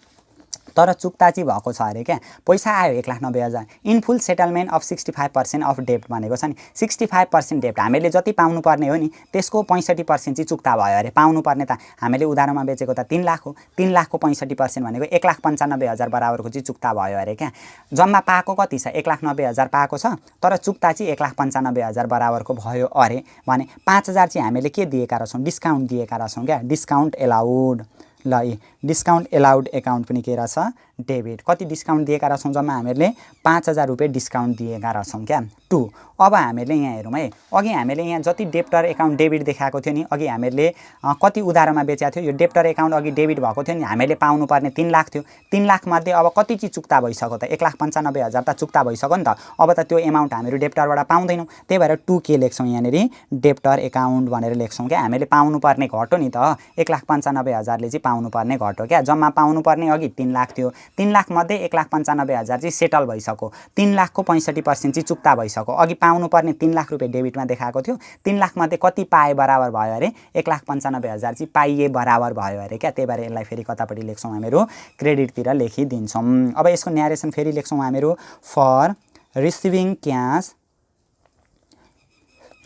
S1: तर चुक्ता चाहिँ भएको छ अरे क्या। पैसा आयो 1,90,000, in full settlement of 65% of डेब्ट भनेको छ नि, 65% डेब्ट हामीले जति पाउनुपर्ने हो नि त्यसको 65% चाहिँ चुक्ता भयो अरे। पाउनुपर्ने त हामीले उधारोमा बेचेको त 3 लाख हो, 3 लाखको 65% भनेको 1,95,000 बराबरको चाहिँ चुक्ता भयो अरे क्या। जम्मा पाएको कति छ, 1,90,000 पाएको छ, तर चुक्ता चाहिँ 1,95,000 बराबरको भयो अरे। भने 5,000 चाहिँ हामीले के दिएका रहेछौँ, डिस्काउन्ट दिएका रहेछौँ क्या, डिस्काउन्ट एलाउड ल यी डिस्काउन्ट एलाउड एकाउन्ट पनि के रहेछ डेबिट। कति डिस्काउन्ट दिएका रहेछौँ जम्मा हामीहरूले 5000 रुपियाँ डिस्काउन्ट दिएका रहेछौँ क्या। 2 अब हामीले यहाँ हेरौँ है, अघि हामीले यहाँ जति डेप्टर एकाउन्ट डेबिट देखाएको थियो नि, अघि हामीले कति उधारोमा बेचेको थियो, यो डेप्टर एकाउन्ट अघि डेबिट भएको थियो नि, हामीले पाउनुपर्ने 3 लाख थियो। 3 लाख मध्ये अब कति चाहिँ चुक्ता भइसक्यो त, 1,95,000 त चुक्ता भइसक्यो नि त। अब त त्यो एमाउन्ट हामीहरू डेप्टरबाट पाउँदैनौँ, त्यही भएर 2 के लेख्छौँ यहाँनिर डेप्टर एकाउन्ट भनेर लेख्छौँ क्या। हामीले पाउनुपर्ने घट्यो नि त, 1,95,000ले चाहिँ पाउनुपर्ने घट्यो क्या। जम्मा पाउनुपर्ने अघि 3 लाख थियो, 3 लाख मध्ये 1,95,000 चाहिँ सेटल भइसक्यो, 3 लाखको 65% चाहिँ चुक्ता भइसक्यो। अघि पाउनुपर्ने 3 लाख रुपियाँ डेबिटमा देखाएको थियो, 3 लाख मध्ये कति पाए बराबर भयो अरे 1,95,000 चाहिँ पाइए बराबर भयो अरे क्या। त्यही भएर यसलाई फेरि कतापट्टि लेख्छौँ हामीहरू क्रेडिटतिर लेखिदिन्छौँ। अब यसको न्यारेसन फेरि लेख्छौँ हामीहरू फर रिसिभिङ क्यास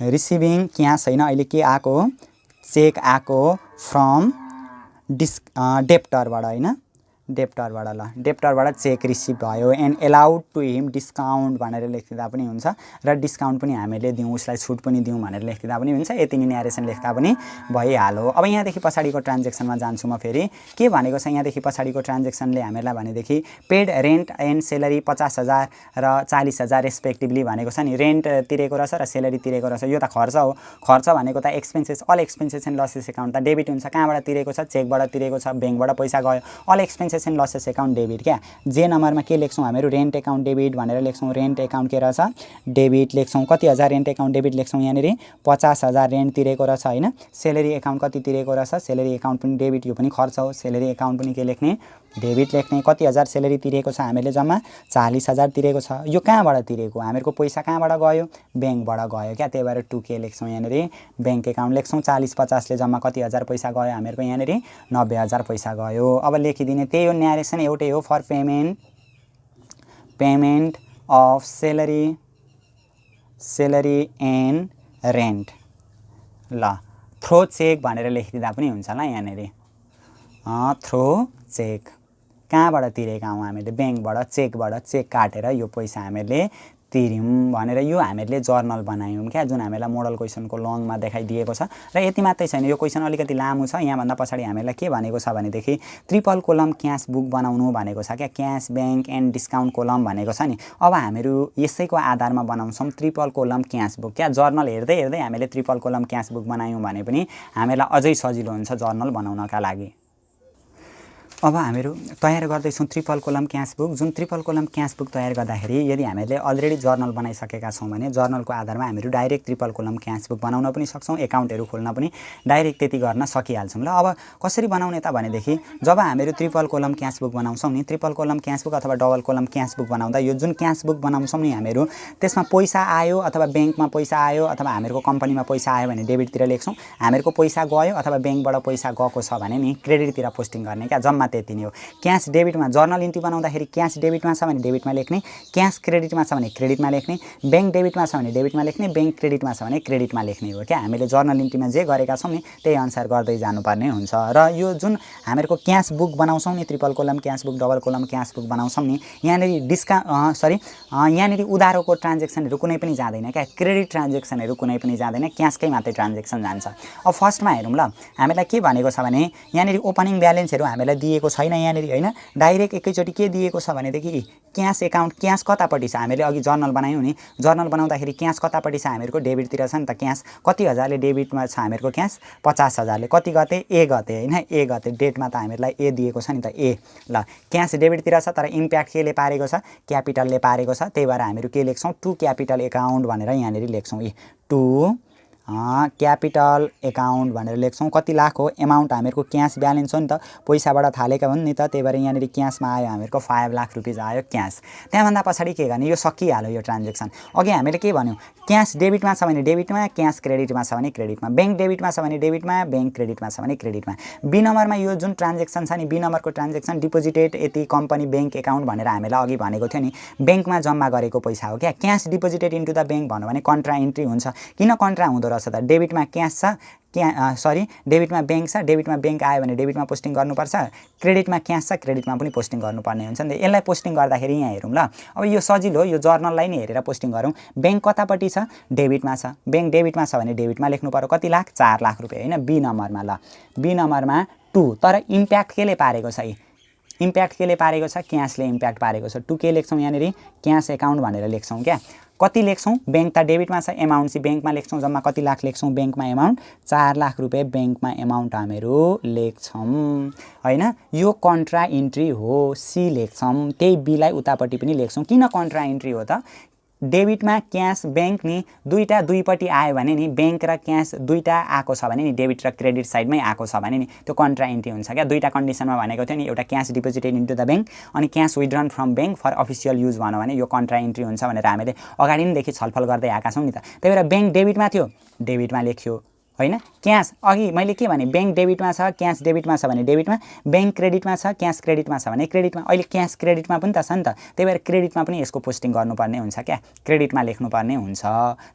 S1: होइन, अहिले के आएको चेक आएको फ्रम डेप्टरबाट होइन, डेप्टरबाट ल डेप्टरबाट चेक रिसिभ भयो and allowed to him discount भनेर लेखिदिँदा पनि हुन्छ र डिस्काउन्ट पनि हामीले दिउँ, उसलाई छुट पनि दिउँ भनेर लेखिदिँदा पनि हुन्छ। यति नै न्यारेसन लेख्दा पनि भइहाल्यो। अब यहाँदेखि पछाडिको ट्रान्जेक्सनमा जान्छु म फेरि। के भनेको छ यहाँदेखि पछाडिको ट्रान्जेक्सनले हामीलाई भनेदेखि पेड रेन्ट एन्ड सेलरी 50,000 र 40,000 रेस्पेक्टिभली भनेको छ नि। रेन्ट तिरेको रहेछ र सेलरी तिरेको रहेछ, यो त खर्च हो। खर्च भनेको त expenses, all expenses and losses account त डेबिट हुन्छ। कहाँबाट तिरेको छ, चेकबाट तिरेको छ, ब्याङ्कबाट पैसा गयो, all expenses and losses account debit क्या। जे नम्बरमा के लेख्छौँ हामीहरू रेन्ट एकाउन्ट डेबिट भनेर लेख्छौँ। रेन्ट एकाउन्ट के रहेछ डेबिट लेख्छौँ। कति हजार रेन्ट एकाउन्ट डेबिट लेख्छौँ यहाँनिर 50,000 रेन्ट तिरेको रहेछ होइन। सेलेरी एकाउन्ट कति तिरेको रहेछ, सेलेरी एकाउन्ट पनि डेबिट, यो पनि खर्च हो। सेलेरी एकाउन्ट पनि के लेख्ने डेबिट लेख्ने। कति हजार सेलेरी तिरेको छ हामीले जम्मा 40,000 तिरेको छ। यो कहाँबाट तिरेको, हामीहरूको पैसा कहाँबाट गयो ब्याङ्कबाट गयो क्या। त्यही भएर 2 के लेख्छौँ यहाँनिर ब्याङ्क एकाउन्ट लेख्छौँ। 40-50ले जम्मा कति हजार पैसा गयो हामीहरूको यहाँनिर 90,000 पैसा गयो। अब लेखिदिने त्यही हो न्यारेसन एउटै हो for payment of salary and rent. ल थ्रो चेक भनेर लेखिदिँदा पनि हुन्छ ल यहाँनिर थ्रो चेक। कहाँबाट तिरेका हौँ हामीले ब्याङ्कबाट, चेकबाट, चेक काटेर यो पैसा हामीले तिर्यौँ भनेर यो हामीले जर्नल बनायौँ क्या, जुन हामीलाई मोडल क्वेसनको लङमा देखाइदिएको छ। र यति मात्रै छैन, यो क्वेसन अलिकति लामो छ। यहाँभन्दा पछाडि हामीलाई के भनेको छ भनेदेखि ट्रिपल कोलम क्यास बुक बनाउनु भनेको छ क्या। Cash bank and discount column भनेको छ नि। अब हामीहरू यसैको आधारमा बनाउँछौँ ट्रिपल कोलम क्यास बुक क्या। जर्नल हेर्दै हेर्दै हामीले ट्रिपल कोलम क्यास बुक बनायौँ भने पनि हामीलाई अझै सजिलो हुन्छ जर्नल बनाउनका लागि। अब हामीहरू तयार गर्दैछौँ ट्रिपल कोलम क्यास बुक। जुन ट्रिपल कोलम क्यास बुक तयार गर्दाखेरि यदि हामीले अलरेडी जर्नल बनाइसकेका छौँ भने जर्नलको आधारमा हामीहरू direct triple column cash book बनाउन पनि सक्छौँ, एकाउन्टहरू खोल्न पनि डाइरेक्ट त्यति गर्न सकिहाल्छौँ। ल अब कसरी बनाउने त भनेदेखि जब हामीहरू ट्रिपल कोलम क्यास बुक बनाउँछौँ नि, ट्रिपल कोलम क्यास बुक अथवा डबल कोलम क्यास बुक बनाउँदा यो जुन क्यास बुक बनाउँछौँ नि हामीहरू, त्यसमा पैसा आयो अथवा ब्याङ्कमा पैसा आयो अथवा हामीहरूको कम्पनीमा पैसा आयो भने डेबिटतिर लेख्छौँ, हामीहरूको पैसा गयो अथवा ब्याङ्कबाट पैसा गएको छ भने नि क्रेडिटतिर पोस्टिङ गर्ने क्या। जम्मा त्यति नै हो। क्यास डेबिटमा जर्नल इन्ट्री बनाउँदाखेरि क्यास डेबिटमा छ भने डेबिटमा लेख्ने, क्यास क्रेडिटमा छ भने क्रेडिटमा लेख्ने, ब्याङ्क डेबिटमा छ भने डेबिटमा लेख्ने, ब्याङ्क क्रेडिटमा छ भने क्रेडिटमा लेख्ने हो क्या। हामीले जर्नल इन्ट्रीमा जे गरेका छौँ नि त्यही अनुसार गर्दै जानुपर्ने हुन्छ। र यो जुन हामीहरूको क्यास बुक बनाउँछौँ नि, triple column cash book, double column cash book बनाउँछौँ नि, यहाँनिर यहाँनिर उधारोको ट्रान्जेक्सनहरू कुनै पनि जाँदैन क्या। क्रेडिट ट्रान्जेक्सनहरू कुनै पनि जाँदैन, क्यासकै मात्रै ट्रान्जेक्सन जान्छ। अब फर्स्टमा हेरौँ ल, हामीलाई के भनेको छ भने यहाँनिर ओपनिङ ब्यालेन्सहरू हामीलाई दिएको छैन यहाँनिर होइन। डाइरेक्ट एकैचोटि के दिएको छ भनेदेखि क्यास एकाउन्ट, क्यास कतापट्टि छ, हामीले अघि जर्नल बनायौँ नि, जर्नल बनाउँदाखेरि क्यास कतापट्टि छ हामीहरूको डेबिटतिर छ नि त। क्यास कति हजारले डेबिटमा छ हामीहरूको क्यास 50,000ले, कति गते ए गते होइन, ए गते डेटमा त हामीहरूलाई ए दिएको छ नि त ए। ल क्यास डेबिटतिर छ तर इम्प्याक्ट केले पारेको छ, क्यापिटलले पारेको छ। त्यही भएर हामीहरू के लेख्छौँ टु क्यापिटल एकाउन्ट भनेर यहाँनिर लेख्छौँ। टु क्यापिटल एकाउन्ट भनेर लेख्छौँ। कति लाख हो एमाउन्ट, हामीहरूको क्यास ब्यालेन्स हो नि त, पैसाबाट थालेका हुन् नि त। त्यही भएर यहाँनिर क्यासमा आयो हामीहरूको 5 लाख रुपियाँ आयो क्यास। त्यहाँभन्दा पछाडि के गर्ने, यो सकिहाल्यो यो ट्रान्जेक्सन। अघि हामीले के भन्यौँ, क्यास डेबिटमा छ भने डेबिटमा, क्यास क्रेडिटमा छ भने क्रेडिटमा, ब्याङ्क डेबिटमा छ भने डेबिटमा, ब्याङ्क क्रेडिटमा छ भने क्रेडिटमा। बी नम्बरमा यो जुन ट्रान्जेक्सन छ नि, बी नम्बरको ट्रान्जेक्सन डिपोजिटेड यति कम्पनी ब्याङ्क एकाउन्ट भनेर हामीलाई अघि भनेको थियो नि, ब्याङ्कमा जम्मा गरेको पैसा हो क्या। Cash deposited into the bank भन्यो भने कन्ट्रा इन्ट्री हुन्छ। किन कन्ट्रा हुँदो रहेछ त, डेबिटमा क्यास छ, डेबिटमा ब्याङ्क छ, डेबिटमा ब्याङ्क आयो भने डेबिटमा पोस्टिङ गर्नुपर्छ, क्रेडिटमा क्यास छ, क्रेडिटमा पनि पोस्टिङ गर्नुपर्ने हुन्छ नि त। यसलाई पोस्टिङ गर्दाखेरि यहाँ हेरौँ ल, अब यो सजिलो हो, यो जर्नललाई नै हेरेर पोस्टिङ गरौँ। ब्याङ्क कतापट्टि छ, डेबिटमा छ, ब्याङ्क डेबिटमा छ भने डेबिटमा लेख्नु पर्यो कति लाख 4 लाख रुपियाँ होइन। बी नम्बरमा ल, बी नम्बरमा 2 तर इम्प्याक्ट केले पारेको छ इम्प्याक्ट केले पारेको छ क्यासले इम्प्याक्ट पारेको छ 2 के लेख्छौँ यहाँनिर क्यास एकाउन्ट भनेर लेख्छौँ क्या कति लेख्छौँ बैंक त डेबिटमा छ एमाउन्ट चाहिँ बैंकमा लेख्छौँ जम्मा कति लाख लेख्छौँ बैंकमा एमाउन्ट 4 लाख रुपैयाँ बैंकमा एमाउन्ट हामीहरू लेख्छौँ हैन यो कन्ट्रा इन्ट्री हो सी लेख्छौँ त्यही बीलाई उतापट्टि पनि लेख्छौँ किन कन्ट्रा इन्ट्री हो त डेबिटमा क्यास बैंक नि दुईटा दुईपट्टि आयो भने नि बैंक र क्यास दुईटा आएको छ भने नि डेबिट र क्रेडिट साइडमै आएको छ भने नि त्यो कन्ट्रा इन्ट्री हुन्छ क्या दुईटा कन्डिसनमा भनेको थियो नि एउटा cash deposited into the bank अनि cash withdrawn from bank for official use भनौँ भने यो कन्ट्रा इन्ट्री हुन्छ भनेर हामीले अगाडि नै देखि छलफल गर्दै आएका छौँ नि त त्यही भएर बैंक डेबिटमा थियो डेबिटमा लेख्यो हैन क्यास अघि मैले के भने बैंक डेबिटमा छ क्यास डेबिटमा छ भने डेबिटमा बैंक क्रेडिटमा छ क्यास क्रेडिटमा छ भने क्रेडिटमा अहिले क्यास क्रेडिटमा पनि त छ नि त त्यही भएर क्रेडिटमा पनि यसको पोस्टिङ गर्नुपर्ने हुन्छ क्या क्रेडिटमा लेख्नुपर्ने हुन्छ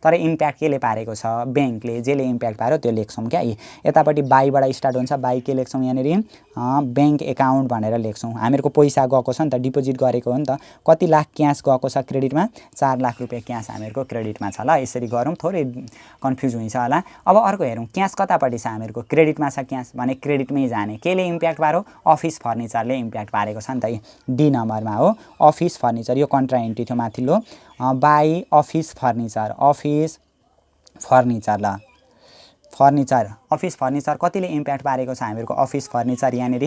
S1: तर इम्प्याक्ट केले पारेको छ बैंकले जेले इम्प्याक्ट पार्यो त्यो लेख्छौँ क्या यतापट्टि बाईबाट स्टार्ट हुन्छ बाई के लेख्छौँ यहाँनिर बैंक एकाउन्ट भनेर लेख्छौँ हामीहरूको पैसा गएको छ नि त डिपोजिट गरेको हो नि त कति लाख क्यास गएको छ क्रेडिटमा 4 लाख रुपैयाँ क्यास हामीहरूको क्रेडिटमा छ ल यसरी गरौँ थोरै कन्फ्युज हुन्छ होला अब अर्को हेरौँ क्यास कतापट्टि छ हामीहरूको क्रेडिटमा छ क्यास भने क्रेडिटमै जाने केले इम्प्याक्ट पार्यो अफिस फर्निचरले इम्प्याक्ट पारेको छ नि त डी नम्बरमा हो अफिस फर्निचर यो कन्ट्रा इन्ट्री थियो माथिल्लो बाई अफिस फर्निचर ल फर्निचर अफिस फर्निचर कतिले इम्प्याक्ट पारेको छ हामीहरूको अफिस फर्निचर यहाँनिर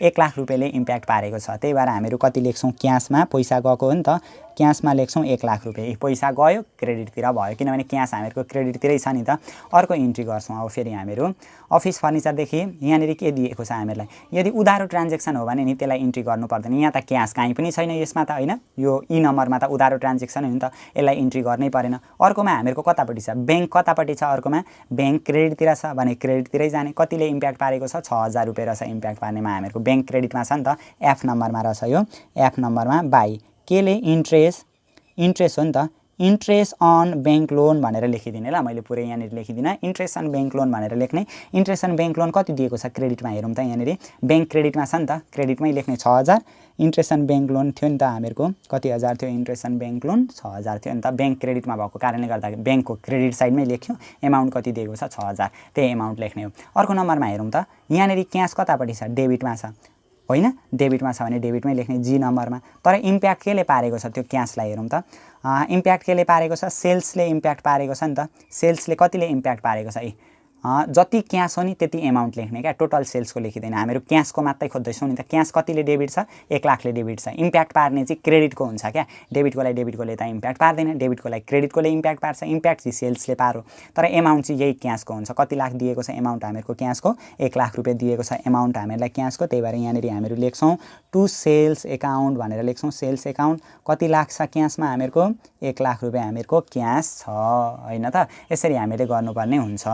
S1: 1 लाख रुपैयाँले इम्प्याक्ट पारेको छ त्यही भएर हामीहरू कति लेख्छौँ क्यासमा पैसा गएको हो नि त क्यासमा लेख्छौँ 1 लाख रुपैयाँ पैसा गयो क्रेडिटतिर भयो किनभने क्यास हामीहरूको क्रेडिटतिरै छ नि त अर्को इन्ट्री गर्छौँ अब फेरि हामीहरू अफिस फर्निचरदेखि यहाँनिर के दिएको छ हामीहरूलाई यदि उधारो ट्रान्जेक्सन हो भने नि त्यसलाई इन्ट्री गर्नु पर्दैन यहाँ त क्यास कहीँ पनि छैन यसमा त हैन यो ई नम्बरमा त उधारो ट्रान्जेक्सन हो नि त यसलाई इन्ट्री गर्नै परेन अर्कोमा हामीहरूको कतापट्टि छ बैंक कतापट्टि छ अर्कोमा बैंक क्रेडिटतिर छ भने क्रेडिटतिरै जाने कतिले इम्प्याक्ट पारेको छ 6000 रुपैयाँ रहेछ इम्प्याक्ट पार्नेमा हामीहरूको बैंक क्रेडिटमा छ नि त एफ नम्बरमा रहेछ यो एफ नम्बरमा बाई केले इन्ट्रेस्ट हो नि त इन्ट्रेस्ट अन बैंक लोन भनेर लेखिदिने ल मैले पुरै यहाँनिर लेखिदिनँ इन्ट्रेस्ट अन बैंक लोन भनेर लेख्ने इन्ट्रेस्ट अन बैंक लोन कति दिएको छ क्रेडिटमा हेरौँ त यहाँनिर बैंक क्रेडिटमा छ नि त क्रेडिटमै लेख्ने 6000 इन्ट्रेस्ट अन बैंक लोन थियो नि त हामीहरूको कति हजार थियो इन्ट्रेस्ट अन बैंक लोन 6000 थियो नि त बैंक क्रेडिटमा भएको कारणले गर्दा बैंकको क्रेडिट साइडमै लेख्यो एमाउन्ट कति दिएको छ 6000 त्यही एमाउन्ट लेख्ने हो अर्को नम्बरमा हेरौँ त यहाँनिर क्यास कतापट्टि छ डेबिटमा छ होइन डेबिटमा छ भने डेबिटमै लेख्ने जी नम्बरमा तर इम्प्याक्ट केले पारेको छ त्यो क्यासलाई हेरौँ त इम्प्याक्ट केले पारेको छ सेल्सले इम्प्याक्ट पारेको छ नि त सेल्सले कतिले इम्प्याक्ट पारेको छ जति क्यास हो नि त्यति एमाउन्ट लेख्ने क्या टोटल सेल्सको लेखिँदैन हामीहरू क्यासको मात्रै खोज्दैछौँ नि त क्यास कतिले डेबिट छ 1 लाखले डेबिट छ इम्प्याक्ट पार्ने चाहिँ क्रेडिटको हुन्छ क्या डेबिटकोलाई डेबिटकोले त इम्प्याक्ट पार्दैन डेबिटकोलाई क्रेडिटकोले इम्प्याक्ट पार्छ इम्प्याक्ट चाहिँ सेल्सले पारो तर एमाउन्ट चाहिँ यही क्यासको हुन्छ कति लाख दिएको छ एमाउन्ट हामीहरूको क्यासको 1 लाख रुपैयाँ दिएको छ एमाउन्ट हामीहरूलाई क्यासको त्यही भएर यहाँनिर हामीहरू लेख्छौँ टु सेल्स एकाउन्ट भनेर लेख्छौँ सेल्स एकाउन्ट कति लाख छ क्यासमा हामीहरूको 1 लाख रुपैयाँ हामीहरूको क्यास छ होइन त यसरी हामीले गर्नुपर्ने हुन्छ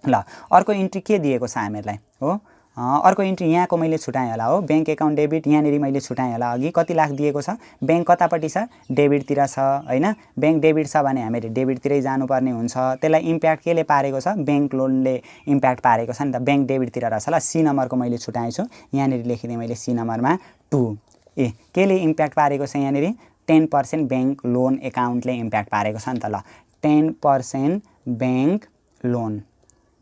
S1: ल अर्को इन्ट्री के दिएको छ हामीहरूलाई हो अर्को इन्ट्री यहाँको मैले छुटाएँ होला हो बैंक एकाउन्ट डेबिट यहाँनिर मैले छुटाएँ होला अघि कति लाख दिएको छ बैंक कतापट्टि छ डेबिटतिर छ होइन बैंक डेबिट छ भने हामीले डेबिटतिरै जानुपर्ने हुन्छ त्यसलाई इम्प्याक्ट केले पारेको छ बैंक लोनले इम्प्याक्ट पारेको छ नि त बैंक डेबिटतिर रहेछ ल सी नम्बरको मैले छुटाएँ छु यहाँनिर लेखिदिएँ मैले सी नम्बरमा 2 केले इम्प्याक्ट पारेको छ यहाँनिर 10% बैंक लोन एकाउन्टले इम्प्याक्ट पारेको छ नि त ल 10% बैंक लोन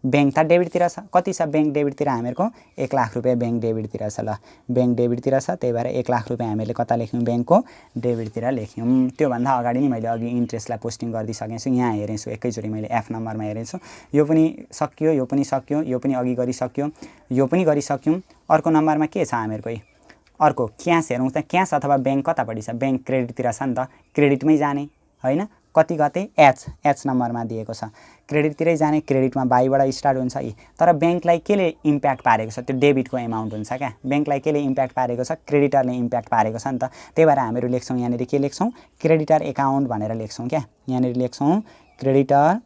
S1: बैंक त डेबिटतिर छ कति छ बैंक डेबिटतिर हामीहरूको 1 लाख रुपैयाँ बैंक डेबिटतिर छ ल बैंक डेबिटतिर छ त्यही भएर 1 लाख रुपैयाँ हामीले कता लेख्यौँ बैंकको डेबिटतिर लेख्यौँ त्योभन्दा अगाडि नै मैले अघि इन्ट्रेस्टलाई पोस्टिङ गरिदिइसकेको छु यहाँ हेरेछु एकैचोटि मैले एफ नम्बरमा हेरेछु यो पनि सकियो यो पनि सकियो यो पनि अघि गरिसक्यो यो पनि गरिसक्यौँ अर्को नम्बरमा के छ हामीहरूको अर्को क्यास हेरौँ त क्यास अथवा बैंक कतापट्टि छ बैंक क्रेडिटतिर छ नि त क्रेडिटमै जाने होइन कति गते एच नम्बरमा दिएको छ क्रेडिटतिरै जाने क्रेडिटमा बाईबाट स्टार्ट हुन्छ तर बैंकलाई केले इम्प्याक्ट पारेको छ त्यो डेबिटको एमाउन्ट हुन्छ क्या बैंकलाई केले इम्प्याक्ट पारेको छ क्रेडिटरले इम्प्याक्ट पारेको छ नि त त्यही भएर हामीहरू लेख्छौँ यहाँनिर के लेख्छौँ क्रेडिटर एकाउन्ट भनेर लेख्छौँ क्या यहाँनिर लेख्छौँ क्रेडिटर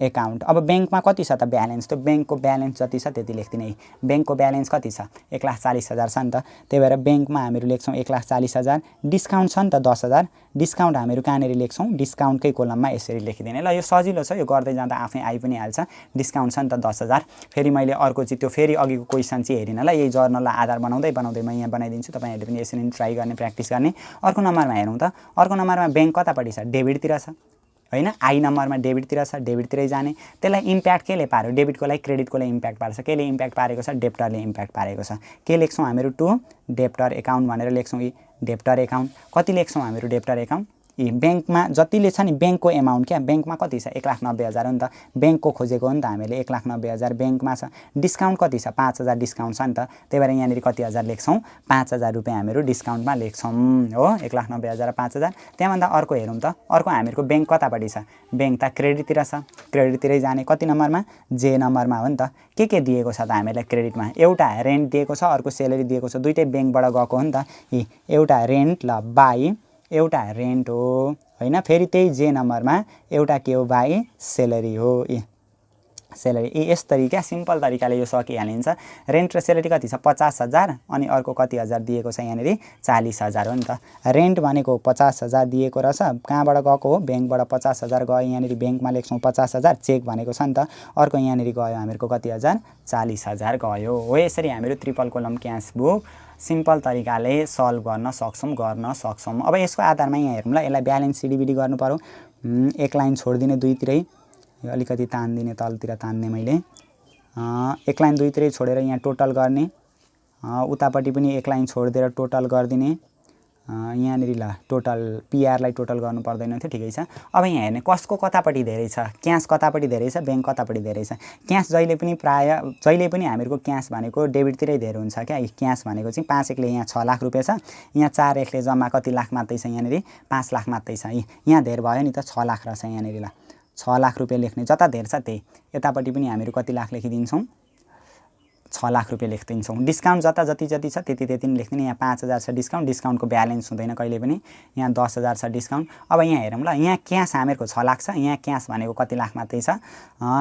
S1: एकाउन्ट अब बैंकमा कति छ त ब्यालेन्स त्यो बैंकको ब्यालेन्स जति छ त्यति लेख्दिने बैंकको ब्यालेन्स कति छ 1,40,000 छ नि त त्यही भएर बैंकमा हामीहरू लेख्छौँ 1,40,000 डिस्काउन्ट छ नि त 10,000 डिस्काउन्ट हामीहरू कहाँनिर लेख्छौँ डिस्काउन्टकै कोलममा यसरी लेखिदिने ल यो सजिलो छ यो गर्दै जाँदा आफै आइ पनि हाल्छ डिस्काउन्ट छ नि त 10,000 फेरि मैले अर्को चाहिँ त्यो फेरि अघिको क्वेसन चाहिँ हेरिन ल यही जर्नललाई आधार बनाउँदै म यहाँ बनाइदिन्छु तपाईँहरूले पनि यसरी ट्राई गर्ने प्र्याक्टिस गर्ने अर्को नम्बरमा हेरौँ त अर्को नम्बरमा बैंक कतापट्टि छ डेबिटतिर छ हैन। आई नम्बरमा डेबिटतिर छ, डेबिटतिरै जाने। त्यसलाई इम्प्याक्ट केले पार्यो? डेबिटको लागि क्रेडिटको लागि इम्प्याक्ट पार्छ। केले इम्प्याक्ट पारेको छ? डेप्टरले इम्प्याक्ट पारेको छ। के लेख्छौँ हामीहरू? टु डेप्टर एकाउन्ट भनेर लेख्छौँ। यी डेप्टर एकाउन्ट कति लेख्छौँ हामीहरू? डेप्टर एकाउन्ट यी ब्याङ्कमा जतिले छ नि ब्याङ्कको एमाउन्ट क्या, ब्याङ्कमा कति छ? 1,90,000 हो नि त। ब्याङ्कको खोजेको हो नि त हामीले, 1,90,000 ब्याङ्कमा छ। डिस्काउन्ट कति छ? 5,000 डिस्काउन्ट छ नि त। त्यही भएर यहाँनिर कति हजार लेख्छौँ? 5,000 रुपियाँ हामीहरू डिस्काउन्टमा लेख्छौँ हो। 1,90,000 5,000। त्यहाँभन्दा अर्को हेरौँ त, अर्को हामीहरूको ब्याङ्क कतापट्टि छ? ब्याङ्क त क्रेडिटतिर छ, क्रेडिटतिरै जाने। कति नम्बरमा? जे नम्बरमा हो नि त। के दिएको छ त हामीलाई क्रेडिटमा? एउटा रेन्ट दिएको छ, अर्को सेलेरी दिएको छ। दुइटै ब्याङ्कबाट गएको हो नि त। यी एउटा रेन्ट ल बाई, एउटा रेन्ट हो हैन। फेरि त्यही जे नम्बरमा एउटा के हो? बाई सेलेरी हो। यी सेलेरी यसरी क्या सिम्पल तरिकाले यो सकिहालिन्छ। रेन्ट र सेलेरी कति छ? 50,000 अनि अर्को कति हजार दिएको छ यहाँनिर? 40,000 हो नि त। रेन्ट भनेको 50,000 दिएको रहेछ। कहाँबाट गएको हो? ब्याङ्कबाट 50,000 गयो। यहाँनिर ब्याङ्कमा लेख्छौँ 50,000, चेक भनेको छ नि त। अर्को यहाँनिर गयो हामीहरूको कति हजार? 40,000 गयो हो। यसरी हामीहरू triple column cash book simple तरिकाले सल्भ गर्न सक्छौँ। अब यसको आधारमा यहाँ हेरौँ ल, यसलाई ब्यालेन्स सिडिबिडी गर्नु पर्यो। एक लाइन छोडिदिने दुईतिरै, अलिकति तान्दिने, तलतिर तान्ने मैले। एक लाइन दुईतिरै छोडेर यहाँ टोटल गर्ने, उतापट्टि पनि एक लाइन छोडिदिएर टोटल गरिदिने। यहाँनिर ल टोटल पिआरलाई टोटल गर्नु पर्दैन थियो, ठिकै छ। अब यहाँ हेर्ने कसको कतापट्टि धेरै छ? क्यास कतापट्टि धेरै छ? ब्याङ्क कतापट्टि धेरै छ? क्यास जहिले पनि हामीहरूको क्यास भनेको डेबिटतिरै धेरै हुन्छ क्या। क्यास भनेको चाहिँ 5 एकले यहाँ 6 लाख रुपियाँ छ, यहाँ 4 एकले जम्मा कति लाख मात्रै छ? यहाँनिर 5 लाख मात्रै छ। यहाँ धेर भयो नि त, 6 लाख रहेछ यहाँनिर। ल 6 लाख रुपियाँ लेख्ने, जता धेर छ त्यही। यतापट्टि पनि हामीहरू कति लाख लेखिदिन्छौँ? 6 लाख रुपियाँ लेखिदिन्छौँ। डिस्काउन्ट जति छ त्यति नै लेख्दिने। यहाँ 5,000 छ डिस्काउन्ट, डिस्काउन्टको ब्यालेन्स हुँदैन कहिले पनि। यहाँ 10,000 छ डिस्काउन्ट। अब यहाँ हेरौँ ल, यहाँ क्यास हामीहरूको 6 लाख छ, यहाँ क्यास भनेको कति लाख मात्रै छ?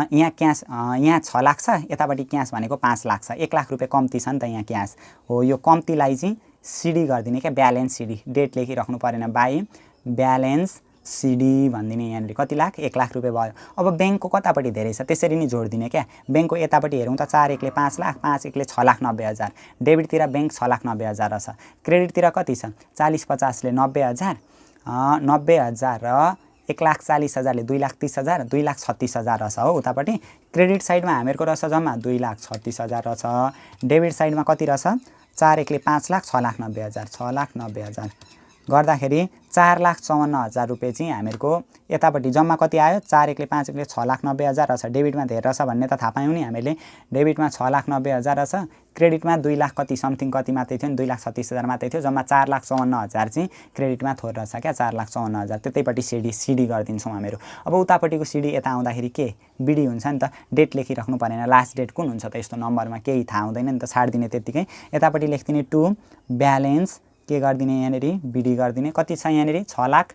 S1: यहाँ क्यास यहाँ 6 लाख छ, यतापट्टि क्यास भनेको 5 लाख छ। 1 लाख रुपियाँ कम्ती छ नि त यहाँ क्यास हो। यो कम्तीलाई चाहिँ सिडी गरिदिने क्या, ब्यालेन्स सिडी। डेट लेखिराख्नु परेन, बाई ब्यालेन्स सिडी भनिदिने। यहाँनिर कति लाख? 1 लाख रुपियाँ भयो। अब ब्याङ्कको कतापट्टि धेरै छ त्यसरी नै जोडिदिने क्या। ब्याङ्कको यतापट्टि हेरौँ त, 4 एकले 5 लाख, 5 एकले 6,90,000। डेबिटतिर ब्याङ्क 6,90,000 रहेछ। क्रेडिटतिर कति छ? 40-50ले 90,000, 90,000 र 1,40,000ले 2,30,000, 2,36,000 रहेछ हो उतापट्टि। क्रेडिट साइडमा हामीहरूको रहेछ जम्मा 2,36,000 रहेछ। डेबिट साइडमा कति रहेछ? 4 एकले 5 लाख, 6,90,000, 6,90,000 गर्दाखेरि 4,54,000 रुपियाँ चाहिँ हामीहरूको यतापट्टि जम्मा कति आयो? 4 एकले 5 एकले 6,90,000 रहेछ। डेबिटमा धेरै रहेछ भन्ने त थाहा पायौँ नि हामीले। डेबिटमा 6,90,000 रहेछ, क्रेडिटमा 2 लाख कति समथिङ कति मात्रै थियो नि? 2,36,000 मात्रै थियो। जम्मा 4,54,000 चाहिँ क्रेडिटमा थोर रहेछ क्या, 4,54,000। त्यतैपट्टि सिडी गरिदिन्छौँ हामीहरू। अब उतापट्टिको सिडी यता आउँदाखेरि के? बिडी हुन्छ नि त। डेट लेखिराख्नु परेन, लास्ट डेट कुन हुन्छ त? यस्तो नम्बरमा केही थाहा हुँदैन नि त, छाडिदिने त्यत्तिकै। यतापट्टि लेखिदिने टु ब्यालेन्स के गरिदिने? यहाँनिर बिडी गरिदिने। कति छ यहाँनिर? 1 लाख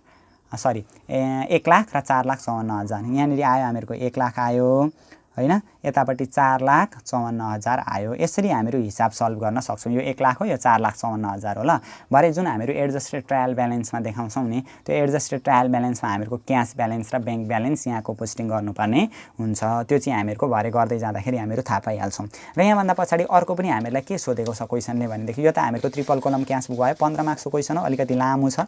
S1: र 4,54,000। यहाँनिर आयो हामीहरूको 1 लाख आयो हैन, यतापट्टि 4,54,000 आयो। यसरी हामीहरू हिसाब सल्भ गर्न सक्छौँ। यो 1 लाख हो, यो 4,54,000 हो ल। भरे जुन हामीहरू एडजस्टेड ट्रायल ब्यालेन्समा देखाउँछौँ नि, त्यो एडजस्टेड ट्रायल ब्यालेन्समा हामीहरूको क्यास ब्यालेन्स र ब्याङ्क ब्यालेन्स यहाँको पोस्टिङ गर्नुपर्ने हुन्छ। त्यो चाहिँ हामीहरूको भरे गर्दै जाँदाखेरि हामीहरू थाहा पाइहाल्छौँ। र यहाँभन्दा पछाडि अर्को पनि हामीलाई के सोधेको छ क्वेसनले भनेदेखि, यो त हामीहरूको ट्रिपल कोलम क्यास बुक भयो, 15 मार्क्सको क्वेसन हो, अलिकति लामो छ।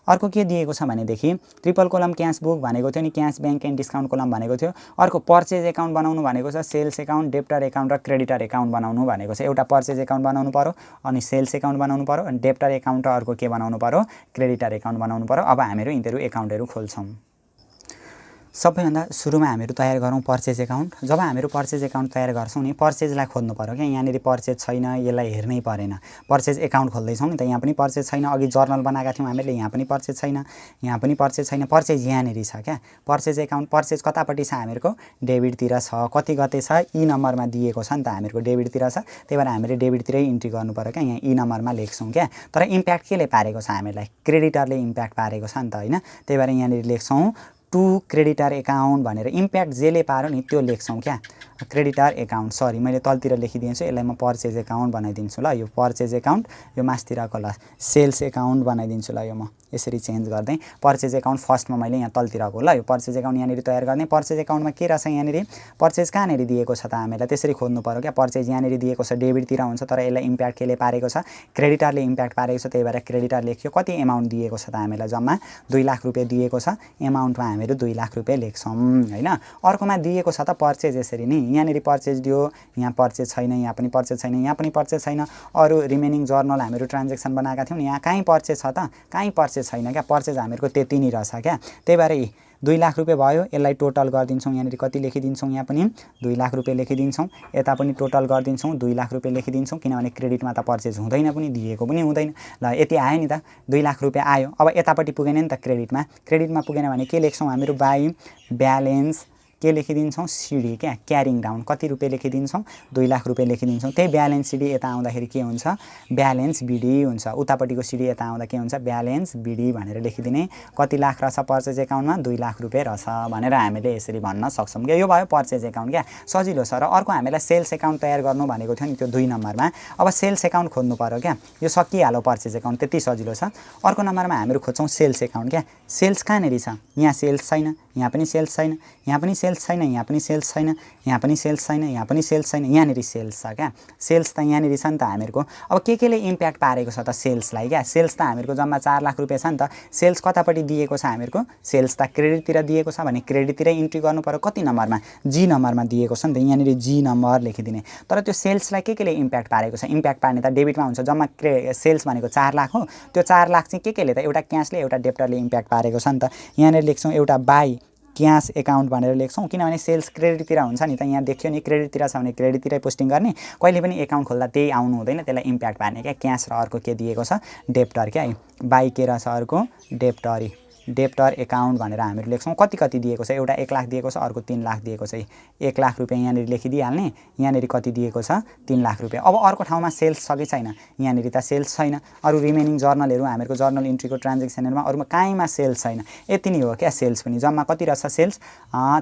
S1: अर्को के दिएको छ भनेदेखि, ट्रिपल कोलम क्यास बुक भनेको थियो नि, cash bank and discount column भनेको थियो। अर्को पर्चेज एकाउन्ट बनाउनु भनेको छ, सेल्स एकाउन्ट, डेप्टर एकाउन्ट र क्रेडिटर एकाउन्ट बनाउनु भनेको छ। एउटा पर्चेज एकाउन्ट बनाउनु पर्यो, अनि सेल्स एकाउन्ट बनाउनु पर्यो, अनि डेप्टर एकाउन्ट र अर्को के बनाउनु पर्यो? क्रेडिटर एकाउन्ट बनाउनु पर्यो। अब हामीहरू यिनीहरू एकाउन्टहरू खोल्छौँ। सबैभन्दा सुरुमा हामीहरू तयार गरौँ पर्चेज एकाउन्ट। जब हामीहरू पर्चेज एकाउन्ट तयार गर्छौँ नि, पर्चेजलाई खोज्नु पर्यो क्या। यहाँनिर पर्चेज छैन, यसलाई हेर्नै परेन। पर्चेज एकाउन्ट खोल्दैछौँ नि त, यहाँ पनि पर्चेज छैन। अघि जर्नल बनाएका थियौँ हामीले, यहाँ पनि पर्चेज छैन, यहाँ पनि पर्चेज छैन। पर्चेज यहाँनिर छ क्या। पर्चेज एकाउन्ट, पर्चेज कतापट्टि छ हामीहरूको? डेबिटतिर छ। कति गते छ? ई नम्बरमा दिएको छ नि त हामीहरूको, डेबिटतिर छ। त्यही भएर हामीले डेबिटतिरै इन्ट्री गर्नु पर्यो क्या। यहाँ ई नम्बरमा लेख्छौँ क्या। तर इम्प्याक्ट केले पारेको छ हामीलाई? क्रेडिटरले इम्प्याक्ट पारेको छ नि त हैन। त्यही भएर यहाँनिर लेख्छौँ टु क्रेडिटर एकाउन्ट भनेर। इम्प्याक्ट जेले पारो नि त्यो लेख्छौँ क्या। क्रेडिटर एकाउन्ट, सरी मैले तलतिर लेखिदिन्छु, यसलाई म पर्चेज एकाउन्ट बनाइदिन्छु ल। यो पर्चेज एकाउन्ट, यो मासतिरको ल सेल्स एकाउन्ट बनाइदिन्छु ल। यो म यसरी चेन्ज गर्दै पर्चेज एकाउन्ट फर्स्टमा मैले यहाँ तलतिरको ल, यो पर्चेज एकाउन्ट यहाँनिर तयार गर्ने। पर्चेज एकाउन्टमा के रहेछ यहाँनिर? पर्चेज कहाँनिर दिएको छ त हामीलाई? त्यसरी खोज्नु पर्यो क्या। पर्चेज यहाँनिर दिएको छ, डेबिटतिर हुन्छ, तर यसलाई इम्प्याक्ट केले पारेको छ? क्रेडिटरले इम्प्याक्ट पारेको छ। त्यही भएर क्रेडिटर लेख्यो। कति एमाउन्ट दिएको छ त हामीलाई? जम्मा 2 लाख रुपियाँ दिएको छ। एमाउन्टमा हामीहरू 2 लाख रुपैयाँ लेख्छौँ हैन। अर्कोमा दिएको छ त पर्चेज यसरी नै यहाँनेरि पर्चेज दियो, यहाँ पर्चेज छैन, यहाँ पनि पर्चेज छैन, यहाँ पनि पर्चेज छैन। अरु रिमेनिङ जर्नल हामीहरू ट्रान्जेक्सन बनाएका थियौँ, यहाँ कहीँ पर्चेज छ त? कहीँ पर्चेज छैन क्या, पर्चेज हामीहरूको त्यति नै रहेछ क्या। त्यही भएर 2 लाख रुपैयाँ भयो, यसलाई टोटल गरिदिन्छौँ, यहाँनेरि कति लेखिदिन्छौँ, यहाँ पनि 2 लाख रुपैयाँ लेखिदिन्छौँ, यता पनि टोटल गरिदिन्छौँ 2 लाख रुपैयाँ लेखिदिन्छौँ, किनभने क्रेडिटमा त पर्चेज हुँदैन पनि, दिएको पनि हुँदैन। ल यति आयो नि त, 2 लाख रुपैयाँ आयो। अब यतापट्टि पुगेन नि त क्रेडिटमा, क्रेडिटमा पुगेन भने के लेख्छौँ हामीहरू, बाई ब्यालेन्स के लेखिदिन्छौँ, सिडी क्या, क्यारिङ डाउन कति रुपैयाँ लेखिदिन्छौँ, 2 लाख रुपैयाँ लेखिदिन्छौँ। त्यही ब्यालेन्स सिडी यता आउँदाखेरि के हुन्छ, ब्यालेन्स बिडी हुन्छ। उतापट्टिको सिडी यता आउँदा के हुन्छ, ब्यालेन्स बिडी भनेर लेखिदिने। कति लाख रहेछ पर्चेज एकाउन्टमा, 2 लाख रुपैयाँ रहेछ भनेर हामीले यसरी भन्न सक्छौँ क्या। यो भयो पर्चेज एकाउन्ट क्या, सजिलो छ। र अर्को हामीलाई सेल्स एकाउन्ट तयार गर्नु भनेको थियो नि, त्यो 2 नम्बरमा। अब सेल्स एकाउन्ट खोज्नु पर्यो क्या, यो सकिहाल्यो पर्चेज एकाउन्ट, त्यति सजिलो छ। अर्को नम्बरमा हामीहरू खोज्छौँ सेल्स एकाउन्ट क्या। सेल्स कहाँनेरि छ, यहाँ सेल्स छैन, यहाँ पनि सेल्स छैन, यहाँ पनि सेल्स छैन, यहाँ पनि सेल्स छैन, यहाँ पनि सेल्स छैन, यहाँ पनि सेल्स छैन, यहाँनेरि सेल्स छ क्या। सेल्स त यहाँनेरि छ नि त हामीहरूको। अब के ले इम्प्याक्ट पारेको छ त सेल्सलाई क्या, सेल्स त हामीहरूको जम्मा 4 लाख रुपैयाँ छ नि त। सेल्स कतापट्टि दिएको छ हामीहरूको, सेल्स त क्रेडिटतिर दिएको छ भने क्रेडिटतिरै इन्ट्री गर्नु पर्यो। कति नम्बरमा, जी नम्बरमा दिएको छ नि त, यहाँनेरि जी नम्बर लेखिदिने। तर त्यो सेल्सलाई के ले इम्प्याक्ट पारेको छ, इम्प्याक्ट पार्ने त डेबिटमा हुन्छ। जम्मा सेल्स भनेको 4 लाख हो, त्यो 4 लाख चाहिँ के ले त, एउटा क्यासले एउटा डेप्टरले इम्प्याक्ट पारेको छ नि त। यहाँनेरि लेख्छौँ एउटा बाई क्यास एकाउन्ट भनेर लेख्छौँ, किनभने सेल्स क्रेडिटतिर हुन्छ नि त। यहाँ देख्यो नि क्रेडिटतिर छ भने क्रेडिटतिरै पोस्टिङ गर्ने, कहिले पनि एकाउन्ट खोल्दा त्यही आउनु हुँदैन, त्यसलाई इम्प्याक्ट पार्ने क्या। क्यास र अर्को के दिएको छ, डेप्टर क्या, बाई के रहेछ अर्को, डेप्टरी, डेप्टर एकाउन्ट भनेर हामीहरू लेख्छौँ। कति दिएको छ, एउटा 1 लाख दिएको छ, अर्को 3 लाख दिएको छ। 1 लाख रुपैयाँ यहाँनेरि लेखिदिइहाल्ने, यहाँनेरि कति दिएको छ, 3 लाख रुपैयाँ। अब अर्को ठाउँमा सेल्स छ कि छैन, यहाँनेरि त सेल्स छैन। अरू रिमेनिङ जर्नलहरू हामीहरूको जर्नल इन्ट्रीको ट्रान्जेक्सनहरूमा अरूमा काहीँमा सेल्स छैन, यति नै हो क्या। सेल्स पनि जम्मा कति रहेछ सेल्स,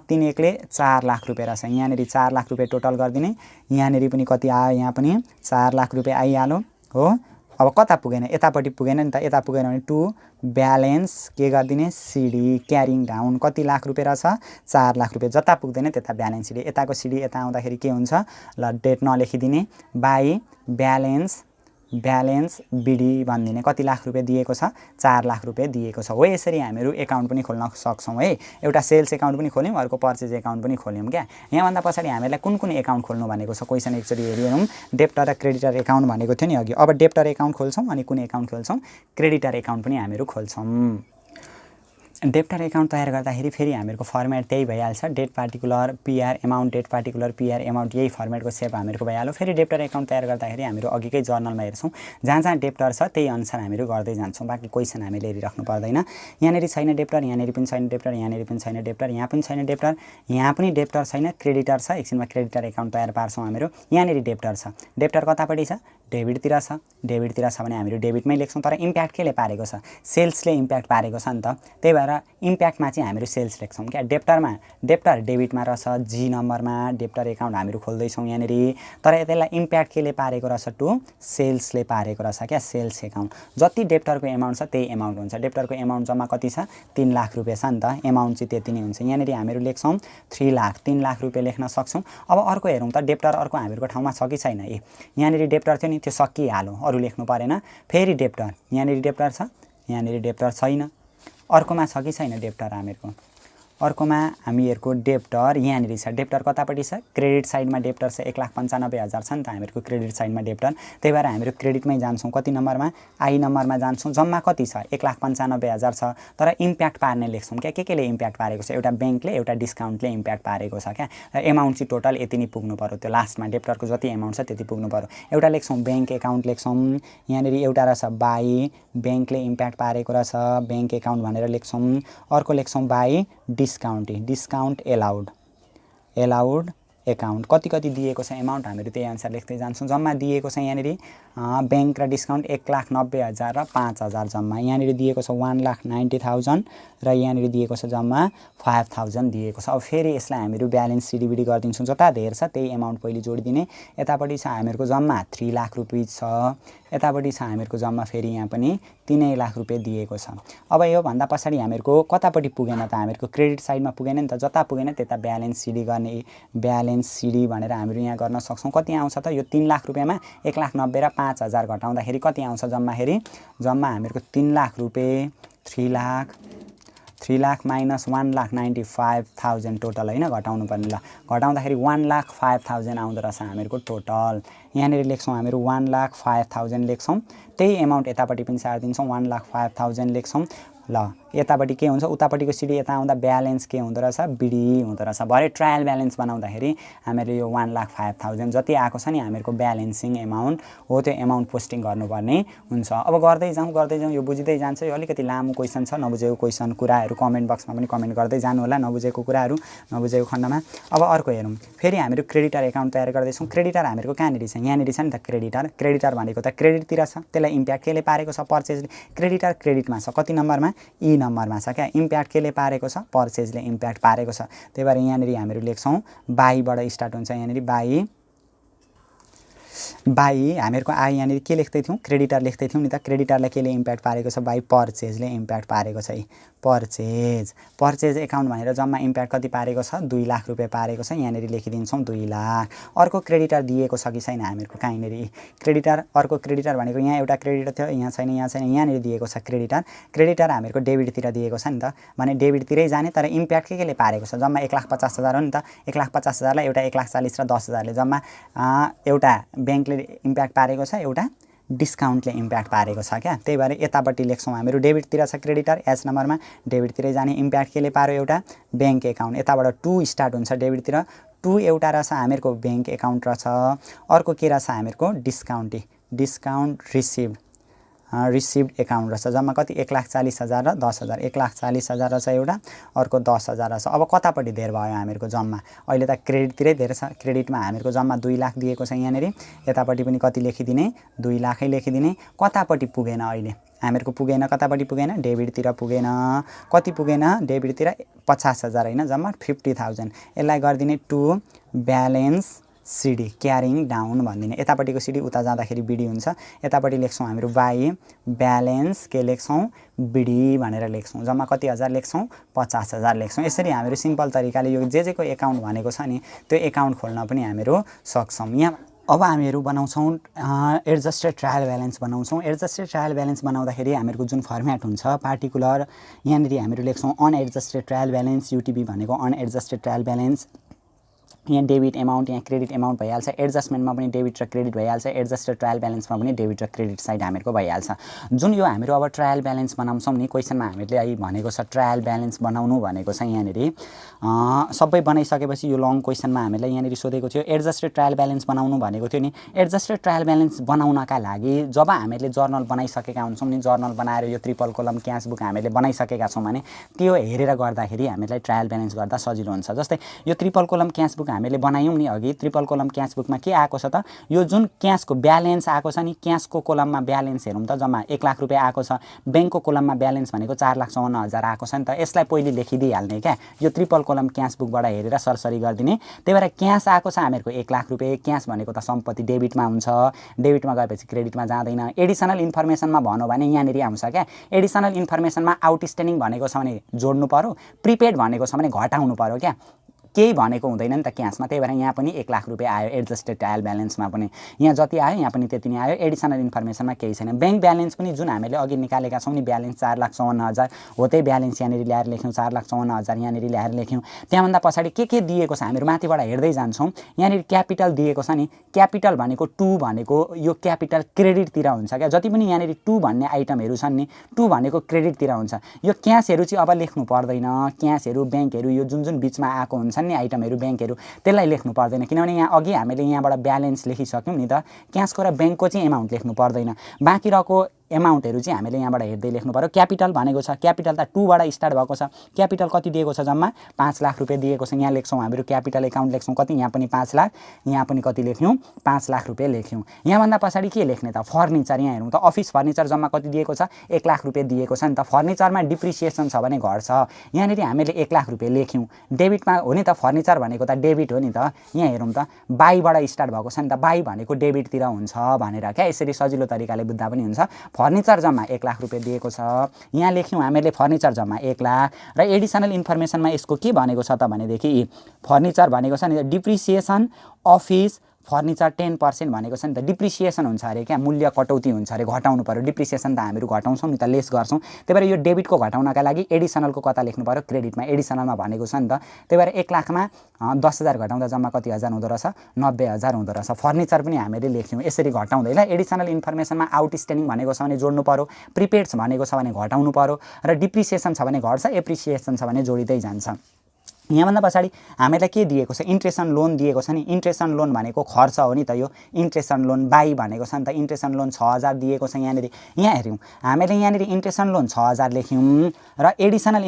S1: 3 एकले 4 लाख रुपैयाँ रहेछ। यहाँनेरि 4 लाख रुपैयाँ टोटल गरिदिने, यहाँनेरि पनि कति आयो, यहाँ पनि 4 लाख रुपैयाँ आइहाल्यो हो। अब कता पुगेन, यतापट्टि पुगेन नि त, यता पुगेन भने टु ब्यालेन्स के गरिदिने, सिडी क्यारिङ डाउन कति लाख रुपैयाँ रहेछ, 4 लाख रुपैयाँ। जता पुग्दैन त्यता ब्यालेन्स सिडी, यताको सिडी यता आउँदाखेरि के हुन्छ, ल डेट नलेखिदिने, बाई ब्यालेन्स बिडी भनिदिने। कति लाख रुपैयाँ दिएको छ, 4 लाख रुपैयाँ दिएको छ हो। यसरी हामीहरू एकाउन्ट पनि खोल्न सक्छौँ है। एउटा सेल्स एकाउन्ट पनि खोल्यौँ, अर्को पर्चेज एकाउन्ट पनि खोल्यौँ क्या। यहाँभन्दा पछाडि हामीलाई कुन एकाउन्ट खोल्नु भनेको छ, क्वेसन एकचोटि हेरौँ। डेप्टर र क्रेडिटर एकाउन्ट भनेको थियो नि अघि। अब डेप्टर एकाउन्ट खोल्छौँ, अनि कुन एकाउन्ट खोल्छौँ, क्रेडिटर एकाउन्ट पनि हामीहरू खोल्छौँ। डेप्टर एकाउन्ट तयार गर्दाखेरि फेरि हामीहरूको फर्मेट त्यही भइहाल्छ, date particular P R amount, date particular P R amount, यही फर्मेटको सेप हामीहरूको भइहाल्यो। फेरि डेप्टर एकाउन्ट तयार गर्दाखेरि हामीहरू अघिकै जर्नलमा हेर्छौँ, जहाँ डेप्टर छ त्यही अनुसार हामीहरू गर्दै जान्छौँ। बाँकी क्वेसन हामीले हेरिराख्नु पर्दैन। यहाँनेरि छैन डेप्टर, यहाँनेरि पनि छैन डेप्टर, यहाँनेरि पनि छैन डेप्टर, यहाँ पनि छैन डेप्टर, यहाँ पनि डेप्टर छैन, क्रेडिटर छ। एकछिनमा क्रेडिटर एकाउन्ट तयार पार्छौँ हामीहरू। यहाँनेरि डेप्टर छ, डेप्टर कतापट्टि छ, डेबिटतिर छ। डेबिटतिर छ भने हामीहरू डेबिटमै लेख्छौँ, तर इम्प्याक्ट केले पारेको छ, सेल्सले इम्प्याक्ट पारेको छ नि त। त्यही भएर इम्प्याक्टमा चाहिँ हामीहरू सेल्स लेख्छौँ क्या। डेप्टरमा, डेप्टर डेबिटमा रहेछ, जी नम्बरमा डेप्टर एकाउन्ट हामीहरू खोल्दैछौँ यहाँनेरि। तर त्यसलाई इम्प्याक्ट केले पारेको रहेछ, टु सेल्सले पारेको रहेछ क्या, सेल्स एकाउन्ट। जति डेप्टरको एमाउन्ट छ त्यही एमाउन्ट हुन्छ। डेप्टरको एमाउन्ट जम्मा कति छ, 3 लाख रुपैयाँ छ नि त, एमाउन्ट चाहिँ त्यति नै हुन्छ। यहाँनेरि हामीहरू लेख्छौँ 3 लाख रुपैयाँ लेख्न सक्छौँ। अब अर्को हेरौँ त, डेप्टर अर्को हामीहरूको ठाउँमा छ कि छैन। यहाँनेरि डेप्टर थियो नि, त्यो सकिहाल्यो, अरू लेख्नु परेन। फेरि डेप्टर, यहाँनेरि डेप्टर छ, यहाँनेरि डेप्टर छैन। अर्कोमा छ कि छैन डेप्टर हामीहरूको, अर्कोमा हामीहरूको डेप्टर यहाँनेरि छ। डेप्टर कतापट्टि छ, क्रेडिट साइडमा डेप्टर छ, 1,95,000 छ नि त हामीहरूको क्रेडिट साइडमा डेप्टर। त्यही भएर हामीहरू क्रेडिटमै जान्छौँ। कति नम्बरमा, आई नम्बरमा जान्छौँ। जम्मा कति छ, 1,95,000 छ। तर इम्प्याक्ट पार्ने लेख्छौँ क्या, के ले इम्प्याक्ट पारेको छ, एउटा ब्याङ्कले एउटा डिस्काउन्टले इम्प्याक्ट पारेको छ क्या। एमाउन्ट चाहिँ टोटल यति नै पुग्नु पऱ्यो, त्यो लास्टमा डेप्टरको जति एमाउन्ट छ त्यति पुग्नु पऱ्यो। एउटा लेख्छौँ ब्याङ्क एकाउन्ट लेख्छौँ, यहाँनेरि एउटा रहेछ बाई ब्याङ्कले इम्प्याक्ट पारेको रहेछ, ब्याङ्क एकाउन्ट भनेर लेख्छौँ। अर्को लेख्छौँ बाई डिस्काउन्ट एलाउड एकाउन्ट। कति दिएको छ एमाउन्ट हामीहरू त्यही अनुसार लेख्दै जान्छौँ। जम्मा दिएको छ यहाँनेरि ब्याङ्क र डिस्काउन्ट 1,90,000 र 5,000 जम्मा। यहाँनेरि दिएको छ 1,90,000 र यहाँनेरि दिएको छ जम्मा 5,000 दिएको छ। अब फेरि यसलाई हामीहरू ब्यालेन्स सिडिबिडी गरिदिन्छौँ। जता धेर छ त्यही एमाउन्ट पहिले जोडिदिने। यतापट्टि छ हामीहरूको जम्मा 3 लाख रुपियाँ छ, यतापट्टि छ हामीहरूको जम्मा फेरि यहाँ पनि 3 लाख रुपियाँ दिएको छ। अब योभन्दा पछाडि हामीहरूको कतापट्टि पुगेन त, हामीहरूको क्रेडिट साइडमा पुगेन नि त। जता पुगेन त्यता ब्यालेन्स सिडी गर्ने, ब्यालेन्स सिडी भनेर हामीहरू यहाँ गर्न सक्छौँ। कति आउँछ त, यो 3 लाख रुपियाँमा 1,90,000 र 5,000 घटाउँदाखेरि कति आउँछ जम्मा हामीहरूको 3 लाख रुपियाँ, 3 लाख 3 लाख माइनस 1,95,000 टोटल हैन घटाउनु पर्ने ल घटाउँदाखेरि 1,05,000 आउँदो रहेछ हामीहरुको टोटल यहाँनेरि लेख्छौं हामीहरु 1,05,000 लेख्छौं त्यही अमाउन्ट यतापटि पनि सार्दिन्छौं 1,05,000 लेख्छौं ल यतापटि के हुन्छ उतापटिको सिडी यता आउँदा ब्यालेन्स के हुँदो रहेछ बिडी हुँदो रहेछ भरे ट्रायल ब्यालेन्स बनाउँदाखेरि हामीले यो 1,05,000 जति आएको छ नि हामीहरुको ब्यालेन्सिङ अमाउन्ट हो त्यो अमाउन्ट पोस्टिङ गर्नुपर्ने हुन्छ अब गर्दै जाउँ यो बुझिदै जान्छ यो अलिकति लामो क्वेशन छ नबुझेको क्वेशन कुराहरु कमेन्ट बक्समा पनि कमेन्ट गर्दै जानु होला नबुझेको कुराहरु नबुझेको खण्डमा अब अर्को हेरौं फेरि हामीहरु क्रेडिटर अकाउन्ट तयार गर्दै छौं क्रेडिटर हामीहरुको कहाँनेरि छ यहाँनेरि छ नि त क्रेडिटर भनेको त क्रेडिटतिर छ त्यसलाई इम्प्याक्ट केले पारेको छ पर्चेजले क्रेडिटर क्रेडिटमा छ कति नम्बरमा ई नम्बरमा छ क्या इम्प्याक्ट केले पारेको छ पर्चेजले इम्प्याक्ट पारेको छ त्यही भएर यहाँनेरि हामीहरु लेख्छौं बाईबाट स्टार्ट हुन्छ यहाँनेरि बाई हामीहरुको आई यहाँनेरि के लेख्दै थियौं क्रेडिटर लेख्दै थियौं नि त क्रेडिटरलाई केले इम्प्याक्ट पारेको छ बाई पर्चेजले इम्प्याक्ट पारेको छ पर्चेज अकाउन्ट भनेर जम्मा इम्प्याक्ट कति पारेको छ 2 लाख रुपैयाँ पारेको छ यहाँनेरि लेखिदिन्छौं 2 लाख अर्को क्रेडिटर दिएको छ कि छैन हामीहरुको कहाँनेरि क्रेडिटर अर्को क्रेडिटर भनेको यहाँ एउटा क्रेडिटर थियो यहाँ छैन यहाँनेरि दिएको छ क्रेडिटर हामीहरुको डेबिटतिर दिएको छ नि त माने डेबिटतिरै जाने तर इम्प्याक्ट केले पारेको छ जम्मा 1,50,000 हो नि त 1,50,000 लाई एउटा 1,40,000 र 10,000 ले जम्मा एउटा बैंकले इम्प्याक्ट पारेको छ एउटा डिस्काउन्टले इम्प्याक्ट पारेको छ क्या त्यही भएर यतापट्टि लेख्छौं हामीहरु डेबिटतिर छ क्रेडिटर एच नम्बरमा डेबिटतिरै जाने इम्प्याक्ट केले पार्यो एउटा बैंक अकाउन्ट यताबाट 2 स्टार्ट हुन्छ डेबिटतिर 2 एउटा रहेछ हामीहरुको बैंक अकाउन्ट रहेछ अर्को के रहेछ हामीहरुको डिस्काउन्ट रिसिभ्ड अकाउन्ट रहेछ जम्मा कति 1,40,000 र 10,000 1,40,000 रहेछ एउटा अर्को 10,000 रहेछ अब कतापटि धेर भयो हामीहरुको जम्मा अहिले त क्रेडिटतिरै धेर छ क्रेडिटमा हामीहरुको जम्मा 2 लाख दिएको छ यहाँनेरि यतापटि पनि कति लेखिदिने 2 लाखै लेखिदिने कतापटि पुगेन अहिले हामीहरुको पुगेन कतापटि पुगेन डेबिटतिर पुगेन कति पुगेन डेबिटतिर 50,000 हैन जम्मा 50,000 यसलाई गर्दिने to balance CD carrying down भन्दिने यतापटिको सिडी उता जाँदाखेरि बिडी हुन्छ यतापटि लेख्छौं हामीहरु बाई ब्यालेन्स के लेख्छौं बिडी भनेर लेख्छौं जम्मा कति हजार लेख्छौं 50,000 लेख्छौं यसरी हामीहरु सिम्पल तरिकाले यो जेको अकाउन्ट भनेको छ नि त्यो अकाउन्ट खोल्न पनि हामीहरु सक्छौं यहाँ अब हामीहरु बनाउँछौं एडजस्टेड ट्रायल ब्यालेन्स बनाउँछौं एडजस्टेड ट्रायल ब्यालेन्स बनाउँदाखेरि हामीहरुको जुन फर्म्याट हुन्छ पार्टिकुलर यहाँनेरि हामीहरु लेख्छौं अनएडजस्टेड ट्रायल ब्यालेन्स युटिबी भनेको अनएडजस्टेड ट्रायल ब्यालेन्स यहाँ डेबिट अमाउन्ट यहाँ क्रेडिट अमाउन्ट भइहाल्छ एडजस्टमेन्टमा पनि डेबिट र क्रेडिट भइहाल्छ एडजस्टेड ट्रायल ब्यालेन्समा पनि डेबिट र क्रेडिट साइड हामीहरुको भइहाल्छ जुन यो हामीहरु अब ट्रायल ब्यालेन्स बनाउँछौं नि क्वेशनमा हामीले अहिले भनेको छ ट्रायल ब्यालेन्स बनाउनु भनेको छ यहाँनेरि सबै बनाइसकेपछि यो लङ क्वेशनमा हामीलाई यहाँनेरि सोधेको थियो एडजस्टेड ट्रायल ब्यालेन्स बनाउनु भनेको थियो नि एडजस्टेड ट्रायल ब्यालेन्स बनाउनका लागि जब हामीले जर्नल बनाइसकेका हुन्छौं नि जर्नल बनाएर यो ट्रिपल कोलम क्याश बुक हामीले बनाइसकेका छौं भने त्यो हेरेर गर्दाखेरि हामीलाई ट्रायल ब्यालेन्स गर्दा सजिलो हुन्छ जस्तै यो ट्रिपल कोलम क्याश बुक हामीले बनायौं नि अघि ट्रिपल कोलम क्याश बुकमा के आएको छ त यो जुन क्याशको ब्यालेन्स आएको छ नि क्याशको कोलममा ब्यालेन्स हेरौं त जम्मा 1 लाख रुपैयाँ आएको छ बैंकको कोलममा ब्यालेन्स भनेको 4,54,000 आएको छ नि त यसलाई पहिले लेखिदिइहाल्ने क्या यो ट्रिपल कोलम क्याश बुकबाट हेरेर सरसरी गर्दिने त्यही भएर क्याश आएको छ हामीहरुको 1 लाख रुपैयाँ क्याश भनेको त सम्पत्ति डेबिटमा हुन्छ डेबिटमा गएपछि क्रेडिटमा जाँदैन एडिसनल इन्फर्मेसनमा भनौं भने यहाँनेरि आउँछ क्या एडिसनल इन्फर्मेसनमा आउटस्ट्यान्डिङ भनेको छ भने जोड्नु पर्यो प्रिपेड भनेको छ भने घटाउनु पर्यो क्या केही भनेको हुँदैन नि त क्याशमा त्यही भएर यहाँ पनि 1 लाख रुपैयाँ आयो एडजस्टेड ट्रायल ब्यालेन्समा पनि यहाँ जति आयो यहाँ पनि त्यति नै आयो एडिसनल इन्फर्मेसनमा केही छैन बैंक ब्यालेन्स पनि जुन हामीले अघि निकालेका छौं नि ब्यालेन्स 4,54,000 हो त्यही ब्यालेन्स यहाँनेरि ल्याएर लेख्यौं 4,54,000 यहाँनेरि ल्याएर लेख्यौं त्यहाँभन्दा पछाडी के दिएको छ हामीहरु माथिबाट हेर्दै जान्छौं यहाँनेरि क्यापिटल दिएको छ नि क्यापिटल भनेको 2 भनेको यो क्यापिटल क्रेडिटतिर हुन्छ क्या जति पनि यहाँनेरि 2 भन्ने आइटमहरु छन् नि 2 भनेको क्रेडिटतिर हुन्छ यो क्याशहरु चाहिँ अब लेख्नु पर्दैन क्याशहरु बैंकहरु यो जुन बीचमा आएको हुन्छ नि आइटमहरु बैंकहरु त्यसलाई लेख्नु पर्दैन किनभने यहाँ अघि हामीले यहाँबाट ब्यालेन्स लेखिसक्यौं नि त क्याशको र बैंकको चाहिँ अमाउन्ट लेख्नु पर्दैन बाँकी रहेको अमाउन्टहरु चाहिँ हामीले यहाँबाट हेर्दै लेख्नु पर्यो क्यापिटल भनेको छ क्यापिटल त 2 बाट स्टार्ट भएको छ क्यापिटल कति दिएको छ जम्मा 5 लाख रुपैयाँ दिएको छ यहाँ लेख्छौं हामीहरु क्यापिटल अकाउन्ट लेख्छौं कति यहाँ पनि 5 लाख यहाँ पनि कति लेख्यौं 5 लाख रुपैयाँ लेख्यौं यहाँ भन्दा पछाडी के लेख्ने त फर्निचर यहाँ हेरौं त अफिस फर्निचर जम्मा कति दिएको छ 1 लाख रुपैयाँ दिएको छ नि त फर्निचरमा डिप्रिसिएसन छ भने घट्छ यहाँनेरि हामीले 1 लाख रुपैयाँ लेख्यौं डेबिटमा हो नि त फर्निचर भनेको त डेबिट हो नि त यहाँ हेरौं त बाईबाट स्टार्ट भएको छ नि त बाई भनेको डेबिटतिर हुन्छ भनेर क्या यसरी सजिलो तरिकाले बुझ्दा पनि हुन्छ फर्निचर जम्मा 1 लाख रुपैयाँ दिएको छ यहाँ लेख्यौं हामीले फर्निचर जम्मा 1 लाख र एडिसनल इन्फर्मेसनमा यसको के भनेको छ त भनेदेखि फर्निचर भनेको छ नि डिप्रिसिएसन अफिस फर्निचर 10% भनेको छ नि त डिप्रिसिएसन हुन्छ अरे क्या, मूल्य कटौती हुन्छ अरे, घटाउनु पर्यो। डिप्रिसिएसन त हामीहरू घटाउँछौँ नि त, लेस गर्छौँ। त्यही भएर यो डेबिटको घटाउनका लागि एडिसनलको कता लेख्नु पर्यो, क्रेडिटमा। एडिसनलमा भनेको छ नि त। त्यही भएर 1 लाखमा 10,000 घटाउँदा जम्मा कति हजार हुँदो रहेछ, 90,000 हुँदो रहेछ। फर्निचर पनि हामीले लेख्यौँ यसरी घटाउँदै ल। एडिसनल इन्फर्मेसनमा आउटस्ट्यान्डिङ भनेको छ भने जोड्नु पर्यो, प्रिपेड भनेको छ भने घटाउनु पर्यो, र डिप्रिसिएसन छ भने घट्छ, एप्रिसिएसन छ भने जोडिँदै जान्छ। यहाँभन्दा पछाडि हामीलाई के दिएको छ, इन्ट्रेस्ट अन लोन दिएको छ नि। इन्ट्रेस्ट अन लोन भनेको खर्च हो नि त, यो इन्ट्रेस्ट अन लोन बाई भनेको छ नि त। इन्ट्रेस्ट अन लोन 6,000 दिएको छ यहाँनिर। यहाँ हेऱ्यौँ हामीले यहाँनिर इन्ट्रेस्ट अन लोन 6,000 लेख्यौँ, र एडिसनल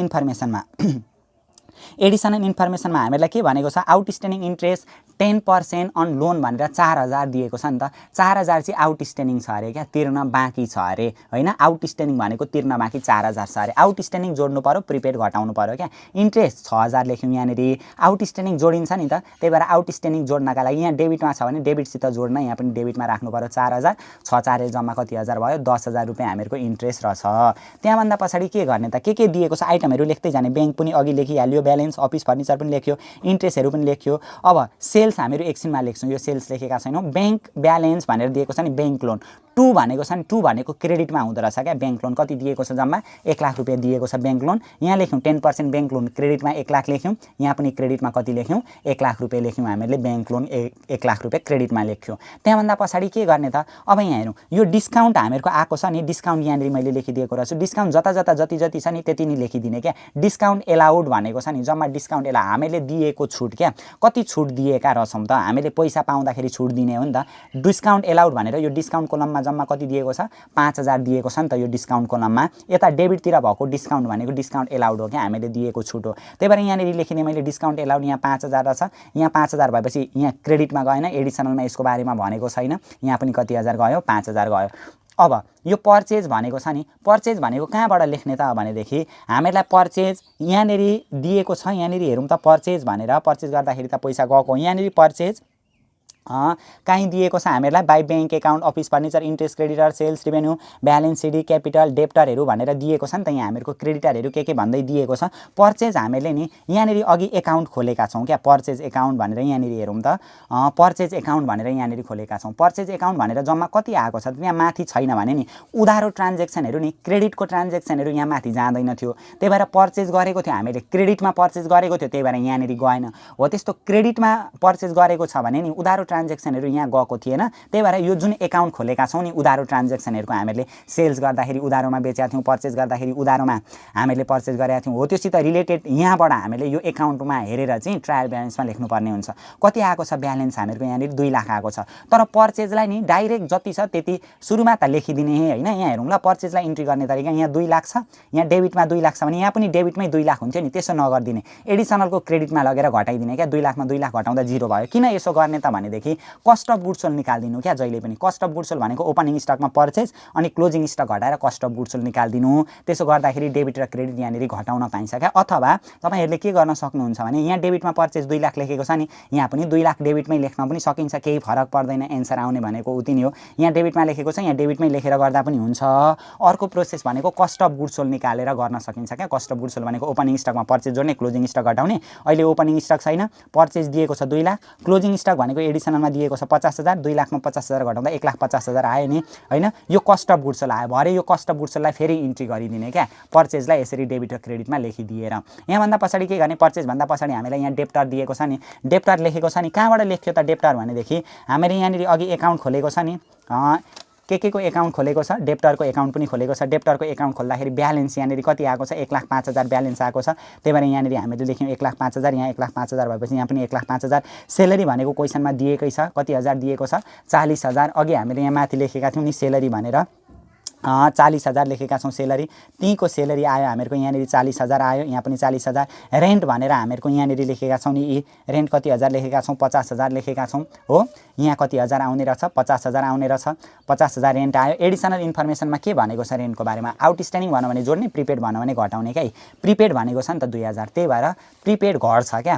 S1: इन्फर्मेसनमा हामीलाई के भनेको छ, आउटस्ट्यान्डिङ इन्ट्रेस्ट 10% अन लोन भनेर 4,000 दिएको छ नि त। 4,000 चाहिँ आउटस्ट्यान्डिङ छ अरे क्या, तिर्न बाँकी छ अरे होइन। आउटस्ट्यान्डिङ भनेको तिर्न बाँकी 4,000 छ अरे। आउटस्ट्यान्डिङ जोड्नु पर्यो, प्रिपेड घटाउनु पर्यो क्या। इन्ट्रेस्ट 6,000 लेख्यौँ यहाँनिर, आउटस्ट्यान्डिङ जोडिन्छ नि त। त्यही भएर आउटस्ट्यान्डिङ जोड्नका लागि यहाँ डेबिटमा छ भने डेबिटसित जोड्न, यहाँ पनि डेबिटमा राख्नु पर्यो 4,000। 6,4 जम्मा कति हजार भयो, 10,000 रुपियाँ हामीहरूको इन्ट्रेस्ट रहेछ। त्यहाँभन्दा पछाडि के गर्ने त, के दिएको छ आइटमहरू लेख्दै जाने। ब्याङ्क पनि अघि लेखिहाल्यो, ब्यालेन्स, अफिस फर्निचर पनि लेख्यो, इन्ट्रेस्टहरू पनि लेख्यो। अब सेल्स हामीहरू एकछिनमा लेख्छौँ, यो सेल्स लेखेका छैनौँ। ब्याङ्क ब्यालेन्स भनेर दिएको छ नि, ब्याङ्क लोन 2 भनेको छ नि, 2 भनेको क्रेडिटमा हुँदो रहेछ क्या। ब्याङ्क लोन कति दिएको छ, जम्मा 1 लाख रुपियाँ दिएको छ ब्याङ्क लोन। यहाँ लेख्यौँ 10% ब्याङ्क लोन, क्रेडिटमा 1 लाख लेख्यौँ। यहाँ पनि क्रेडिटमा कति लेख्यौँ, 1 लाख रुपियाँ लेख्यौँ हामीले। ब्याङ्क लोन 1 लाख रुपियाँ क्रेडिटमा लेख्यौँ। त्यहाँभन्दा पछाडि के गर्ने त, अब यहाँ हेरौँ यो डिस्काउन्ट हामीहरूको आएको छ नि, डिस्काउन्ट यहाँनिर मैले लेखिदिएको रहेछु। डिस्काउन्ट जति छ नि त्यति नै लेखिदिने क्या। डिस्काउन्ट एलाउड भनेको छ नि, जम्मा डिस्काउन्ट एलाउ हामीले दिएको छुट क्या। कति छुट दिएका रहेछौँ त, हामीले पैसा पाउँदाखेरि छुट दिने हो नि त। डिस्काउन्ट एलाउड भनेर यो डिस्काउन्ट कोलममा जम्मा कति दिएको छ, 5,000 दिएको छ नि त यो डिस्काउन्ट कोलममा। यता डेबिटतिर भएको डिस्काउन्ट भनेको डिस्काउन्ट एलाउड हो क्या, हामीले दिएको छुट हो। त्यही भएर यहाँनिर लेखिने मैले डिस्काउन्ट एलाउड यहाँ 5,000 रहेछ। यहाँ 5,000 भएपछि यहाँ क्रेडिटमा गएन, एडिसनलमा यसको बारेमा भनेको छैन। यहाँ पनि कति हजार गयो, 5,000 गयो। अब यो पर्चेज भनेको छ नि, पर्चेज भनेको कहाँबाट लेख्ने त भनेदेखि हामीलाई पर्चेज यहाँनिर दिएको छ। यहाँनिर हेरौँ त पर्चेज भनेर, पर्चेज गर्दाखेरि त पैसा गएको। यहाँनिर पर्चेज कहीँ दिएको छ हामीलाई, by bank account, office furniture, interest, creditor, sales revenue, balance CD, capital, डेप्टरहरू भनेर दिएको छ नि त। यहाँ हामीहरूको क्रेडिटरहरू के भन्दै दिएको छ। पर्चेज हामीले नि यहाँनिर अघि एकाउन्ट खोलेका छौँ क्या, पर्चेज एकाउन्ट भनेर यहाँनिर हेरौँ त, पर्चेज एकाउन्ट भनेर यहाँनिर खोलेका छौँ। पर्चेज एकाउन्ट भनेर जम्मा कति आएको छ, यहाँ माथि छैन भने नि उधारो ट्रान्जेक्सनहरू नि, क्रेडिटको ट्रान्जेक्सनहरू यहाँ माथि जाँदैन थियो। त्यही भएर पर्चेज गरेको थियो हामीले, क्रेडिटमा पर्चेज गरेको थियो, त्यही भएर यहाँनिर गएन। हो त्यस्तो क्रेडिटमा पर्चेज गरेको छ भने नि उधारो ट्रान्जेक्सनहरू यहाँ गएको थिएन। त्यही भएर यो जुन एकाउन्ट खोलेका छौँ नि उधारो ट्रान्जेक्सनहरूको हामीले सेल्स गर्दाखेरि उधारोमा बेचेका थियौँ, पर्चेज गर्दाखेरि उधारोमा हामीले पर्चेज गरेका थियौँ, हो त्योसित रिलेटेड यहाँबाट हामीले यो एकाउन्टमा हेरेर चाहिँ ट्रायल ब्यालेन्समा लेख्नुपर्ने हुन्छ। कति आएको छ ब्यालेन्स हामीहरूको यहाँनिर 2 लाख आएको छ। तर पर्चेजलाई नि डाइरेक्ट जति छ त्यति सुरुमा त लेखिदिने होइन। यहाँ हेरौँ ल, पर्चेजलाई इन्ट्री गर्ने तरिका, यहाँ 2 लाख छ, यहाँ डेबिटमा 2 लाख छ भने यहाँ पनि डेबिटमै 2 लाख हुन्थ्यो नि, त्यसो नगरिदिने, एडिसनलको क्रेडिटमा लगेर घटाइदिने क्या। 2 लाखमा 2 लाख घटाउँदा 0 भयो। किन यसो गर्ने त भनेदेखि कस्ट अफ गुड्स सोल्ड निकालिदिनु क्या जहिले पनि। कस्ट अफ गुड्स सोल्ड भनेको ओपनिङ स्टकमा पर्चेज अनि क्लोजिङ स्टक घटाएर कस्ट अफ गुड्स सोल्ड निकालिदिनु। त्यसो गर्दाखेरि डेबिट र क्रेडिट यहाँनिर घटाउन पाइन्छ क्या। अथवा तपाईँहरूले के गर्न सक्नुहुन्छ भने यहाँ डेबिटमा पर्चेज 2 लाख लेखेको छ नि, यहाँ पनि 2 लाख डेबिटमै लेख्न पनि सकिन्छ, केही फरक पर्दैन, एन्सर आउने भनेको उति नै हो। यहाँ डेबिटमा लेखेको छ, यहाँ डेबिटमै लेखेर गर्दा पनि हुन्छ। अर्को प्रोसेस भनेको कस्ट अफ गुड्स सोल्ड निकालेर गर्न सकिन्छ क्या। कस्ट अफ गुड्स सोल्ड भनेको ओपनिङ स्टकमा पर्चेज जोड्ने, क्लोजिङ स्टक घटाउने। अहिले ओपनिङ स्टक छैन, पर्चेज दिएको छ 2 लाख, क्लोजिङ स्टक भनेको एडिसनलमा दिएको छ 50,000, 2 लाखमा 50,000 घटाउँदा 1,50,000 आयो नि होइन। यो कस्ट अफ गुड्स सोल्ड आयो। भरे यो कस्ट अफ गुड्स सोल्डलाई फेरि इन्ट्री गरिदिने क्या, पर्चेजलाई यसरी डेबिट र क्रेडिटमा लेखिदिएर। यहाँभन्दा पछाडि के गर्ने, पर्चेजभन्दा पछाडि हामीलाई यहाँ डेप्टर दिएको छ नि, डेप्टर लेखेको छ नि। कहाँबाट लेख्यो त डेप्टर भनेदेखि हामीले यहाँनिर अघि एकाउन्ट खोलेको छ नि, के को एकाउन्ट खोलेको छ, डेप्टरको एकाउन्ट पनि खोलेको छ। डेप्टरको एकाउन्ट खोल्दाखेरि ब्यालेन्स यहाँनिर कति आएको छ, 1,05,000 ब्यालेन्स आएको छ। त्यही भएर यहाँनिर हामीले लेख्यौँ 1,05,000, यहाँ 1,05,000 भएपछि यहाँ पनि 1,05,000। सेलेरी भनेको क्वेसनमा दिएकै छ, कति हजार दिएको छ, 40,000। अघि हामीले यहाँ माथि लेखेका थियौँ नि सेलेरी भनेर, 40,000 लेखेका छौँ सेलरी। तीको सेलरी आयो हामीहरूको यहाँनिर 40,000 आयो, यहाँ पनि 40,000। रेन्ट भनेर हामीहरूको यहाँनिर लेखेका छौँ नि, रेन्ट कति हजार लेखेका छौँ, 50,000 लेखेका छौँ हो। यहाँ कति हजार आउने रहेछ, 50,000 आउने रहेछ, 50,000 रेन्ट आयो। एडिसनल इन्फर्मेसनमा के भनेको छ रेन्टको बारेमा, आउटस्ट्यान्डिङ भन्यो भने जोड्ने, प्रिपेड भन्यो भने घटाउने क्या। प्रिपेड भनेको छ नि त 2,000, त्यही भएर प्रिपेड घट्छ क्या।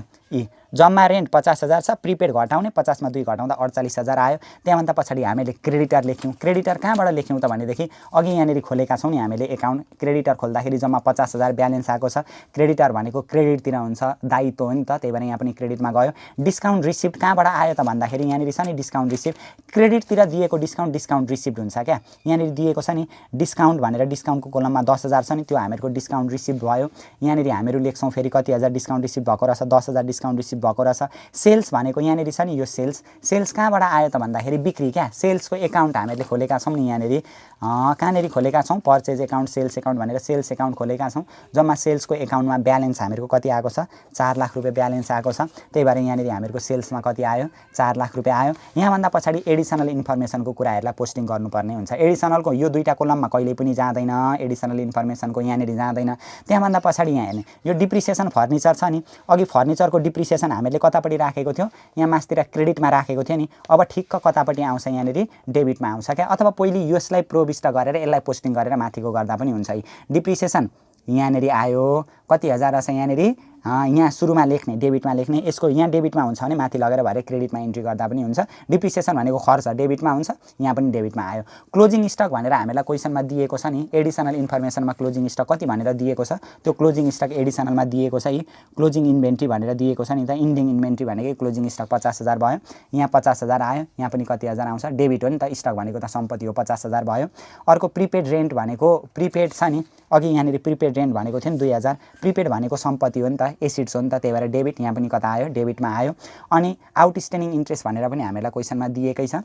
S1: जम्मा रेन्ट 50,000 छ, प्रिपेड घटाउने 50 मा 2 घटाउँदा 48,000 आयो। त्यहाँभन्दा पछाडि हामीले क्रेडिटर लेख्यौँ। क्रेडिटर कहाँबाट लेख्यौँ त भनेदेखि अघि यहाँनिर खोलेका छौँ नि हामीले एकाउन्ट। क्रेडिटर खोल्दाखेरि जम्मा 50,000 ब्यालेन्स आएको छ। क्रेडिटर भनेको क्रेडिटतिर हुन्छ, दायित्व हो नि त, त्यही भएर यहाँ पनि क्रेडिटमा गयो। डिस्काउन्ट रिसिप्ट कहाँबाट आयो त भन्दाखेरि यहाँनिर छ नि डिस्काउन्ट रिसिप्ट। क्रेडिटतिर दिएको डिस्काउन्ट रिसिप्ट हुन्छ क्या। यहाँनिर दिएको छ नि डिस्काउन्ट भनेर, डिस्काउन्टको कोलममा 10,000 छ नि, त्यो हामीहरूको डिस्काउन्ट रिसिप्ट भयो। यहाँनिर हामीहरू लेख्छौँ फेरि कति हजार डिस्काउन्ट रिसिप्ट भएको रहेछ, 10,000 डिस्काउन्ट रिसिप्ट भएको रहेछ। सेल्स भनेको यहाँनिर छ नि यो सेल्स कहाँबाट आयो त भन्दाखेरि बिक्री क्या। सेल्सको एकाउन्ट हामीले खोलेका छौँ नि यहाँनिर, कहाँनिर खोलेका छौँ पर्चेज एकाउन्ट, सेल्स एकाउन्ट भनेर सेल्स एकाउन्ट खोलेका छौँ। जम्मा सेल्सको एकाउन्टमा ब्यालेन्स हामीहरूको कति आएको छ, 4 लाख रुपियाँ ब्यालेन्स आएको छ। त्यही भएर यहाँनिर हामीहरूको सेल्समा कति आयो, 4 लाख रुपियाँ आयो। यहाँभन्दा पछाडि एडिसनल इन्फर्मेसनको कुराहरूलाई पोस्टिङ गर्नुपर्ने हुन्छ। एडिसनलको यो दुईटा कोलममा कहिले पनि जाँदैन, एडिसनल इन्फर्मेसनको यहाँनिर जाँदैन। त्यहाँभन्दा पछाडि यहाँ हेर्ने यो डिप्रिसिएसन फर्निचर छ नि, अघि फर्निचरको डिप्रिसिएसन हामीले कतापट्टि राखेको थियो, यहाँ मास्तिर क्रेडिटमा राखेको थियो नि, अब ठिक्क कतापट्टि आउँछ यहाँनिर डेबिटमा आउँछ क्या। अथवा पहिले यसलाई प्रविष्ट गरेर यसलाई पोस्टिङ गरेर माथिको गर्दा पनि हुन्छ। डिप्रिसिएसन यहाँनिर आयो कति हजार रहेछ यहाँनिर, यहाँ सुरुमा लेख्ने डेबिटमा लेख्ने, यसको यहाँ डेबिटमा हुन्छ भने माथि लगेर भरे क्रेडिटमा इन्ट्री गर्दा पनि हुन्छ। डिप्रिसिएसन भनेको खर्च डेबिटमा हुन्छ, यहाँ पनि डेबिटमा आयो। क्लोजिङ स्टक भनेर हामीलाई क्वेसनमा दिएको छ नि, एडिसनल इन्फर्मेसनमा क्लोजिङ स्टक कति भनेर दिएको छ, त्यो क्लोजिङ स्टक एडिसनलमा दिएको छ। क्लोजिङ इन्भेन्ट्री भनेर दिएको छ नि त, इन्डिङ इन्भेन्ट्री भनेको क्लोजिङ स्टक 50,000 भयो। यहाँ 50,000 आयो, यहाँ पनि कति हजार आउँछ, डेबिट हो नि त, स्टक भनेको त सम्पत्ति हो, 50,000 भयो। अर्को प्रिपेड रेन्ट भनेको, प्रिपेड छ नि, अघि यहाँनिर प्रिपेड रेन्ट भनेको थियो नि 2,000, प्रिपेड भनेको सम्पत्ति हो नि त, एसिड्स हो नि त, त्यही भएर डेबिट, यहाँ पनि कता आयो, डेबिटमा आयो। अनि आउटस्ट्यान्डिङ इन्ट्रेस्ट भनेर पनि हामीलाई क्वेसनमा दिएकै छ।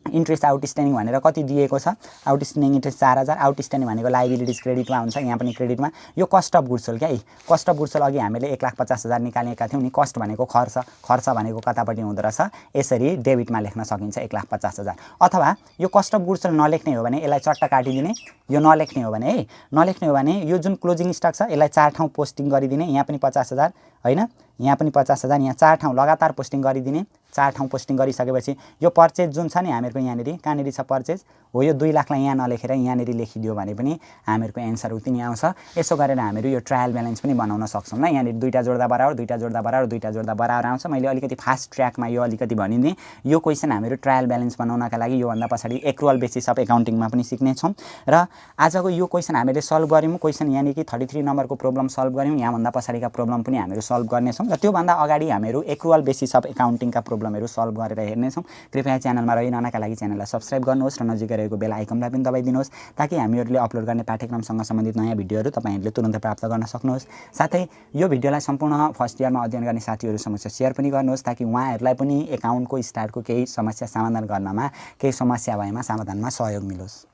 S1: इन्ट्रेस्ट आउटस्ट्यान्डिङ भनेर कति दिएको छ, आउटस्ट्यान्डिङ इन्ट्रेस्ट 4,000। आउटस्ट्यान्डिङ भनेको लाइबिलिटिज क्रेडिटमा हुन्छ, यहाँ पनि क्रेडिटमा। यो कस्ट अफ गुड्स सोल्ड क्या, कस्ट अफ गुड्स सोल्ड अघि हामीले 1,50,000 निकालेका थियौँ नि। कस्ट भनेको खर्च, खर्च भनेको कतापट्टि हुँदो रहेछ, यसरी डेबिटमा लेख्न सकिन्छ 1,50,000। अथवा यो कस्ट अफ गुड्स सोल्ड नलेख्ने हो भने यसलाई चट्ट काटिदिने, यो नलेख्ने हो भने है, नलेख्ने हो भने यो जुन क्लोजिङ स्टक छ यसलाई 4 ठाउँ पोस्टिङ गरिदिने, यहाँ पनि 50,000 होइन, यहाँ पनि 50,000, यहाँ 4 ठाउँ लगातार पोस्टिङ गरिदिने। 4 ठाउँ पोस्टिङ गरिसकेपछि यो पर्चेज जुन छ नि हामीहरूको यहाँनिर, कहाँनिर छ पर्चेज हो, यो 2 लाखलाई यहाँ नलेखेर यहाँनिर लेखिदियो भने पनि हामीहरूको एन्सर उति नै आउँछ। यसो गरेर हामीहरू यो ट्रायल ब्यालेन्स पनि बनाउन सक्छौँ ल। यहाँनिर 2टा जोड्दा बराबर, 2टा जोड्दा बराबर, 2टा जोड्दा बराबर आउँछ। मैले अलिकति फास्ट ट्र्याकमा यो अलिकति भनिदिएँ। यो क्वेसन हामीहरू ट्रायल ब्यालेन्स बनाउनका लागि योभन्दा पछाडि एक्रुअल बेसिस अफ एकाउन्टिङमा पनि सिक्नेछौँ। र आजको यो क्वेसन हामीले सल्भ गऱ्यौँ। क्वेसन यानि कि 33 नम्बरको प्रब्लम सल्भ गऱ्यौँ। यहाँभन्दा पछाडिका प्रब्लम पनि हामीहरू सल्भ गर्नेछौँ र त्योभन्दा अगाडि हामीहरू एक्रुअल बेसिस अफ एकाउन्टिङका प्रब्लमहरू सल्भ गरेर हेर्नेछौँ। कृपया च्यानलमा रहिरहनका लागि च्यानललाई सब्स्क्राइब गर्नुहोस् र नजिकै रहेको बेल आइकनलाई पनि दबाइदिनुहोस् ताकि हामीहरूले अपलोड गर्ने पाठ्यक्रमसँग सम्बन्धित नयाँ भिडियोहरू तपाईँहरूले तुरन्तै प्राप्त गर्न सक्नुहोस्। साथै यो भिडियोलाई सम्पूर्ण फर्स्ट इयरमा अध्ययन गर्ने साथीहरू समक्ष सेयर पनि गर्नुहोस् ताकि उहाँहरूलाई पनि एकाउन्टको स्टार्टको केही समस्या समाधान गर्नमा, केही समस्या भएमा समाधानमा सहयोग मिलोस्।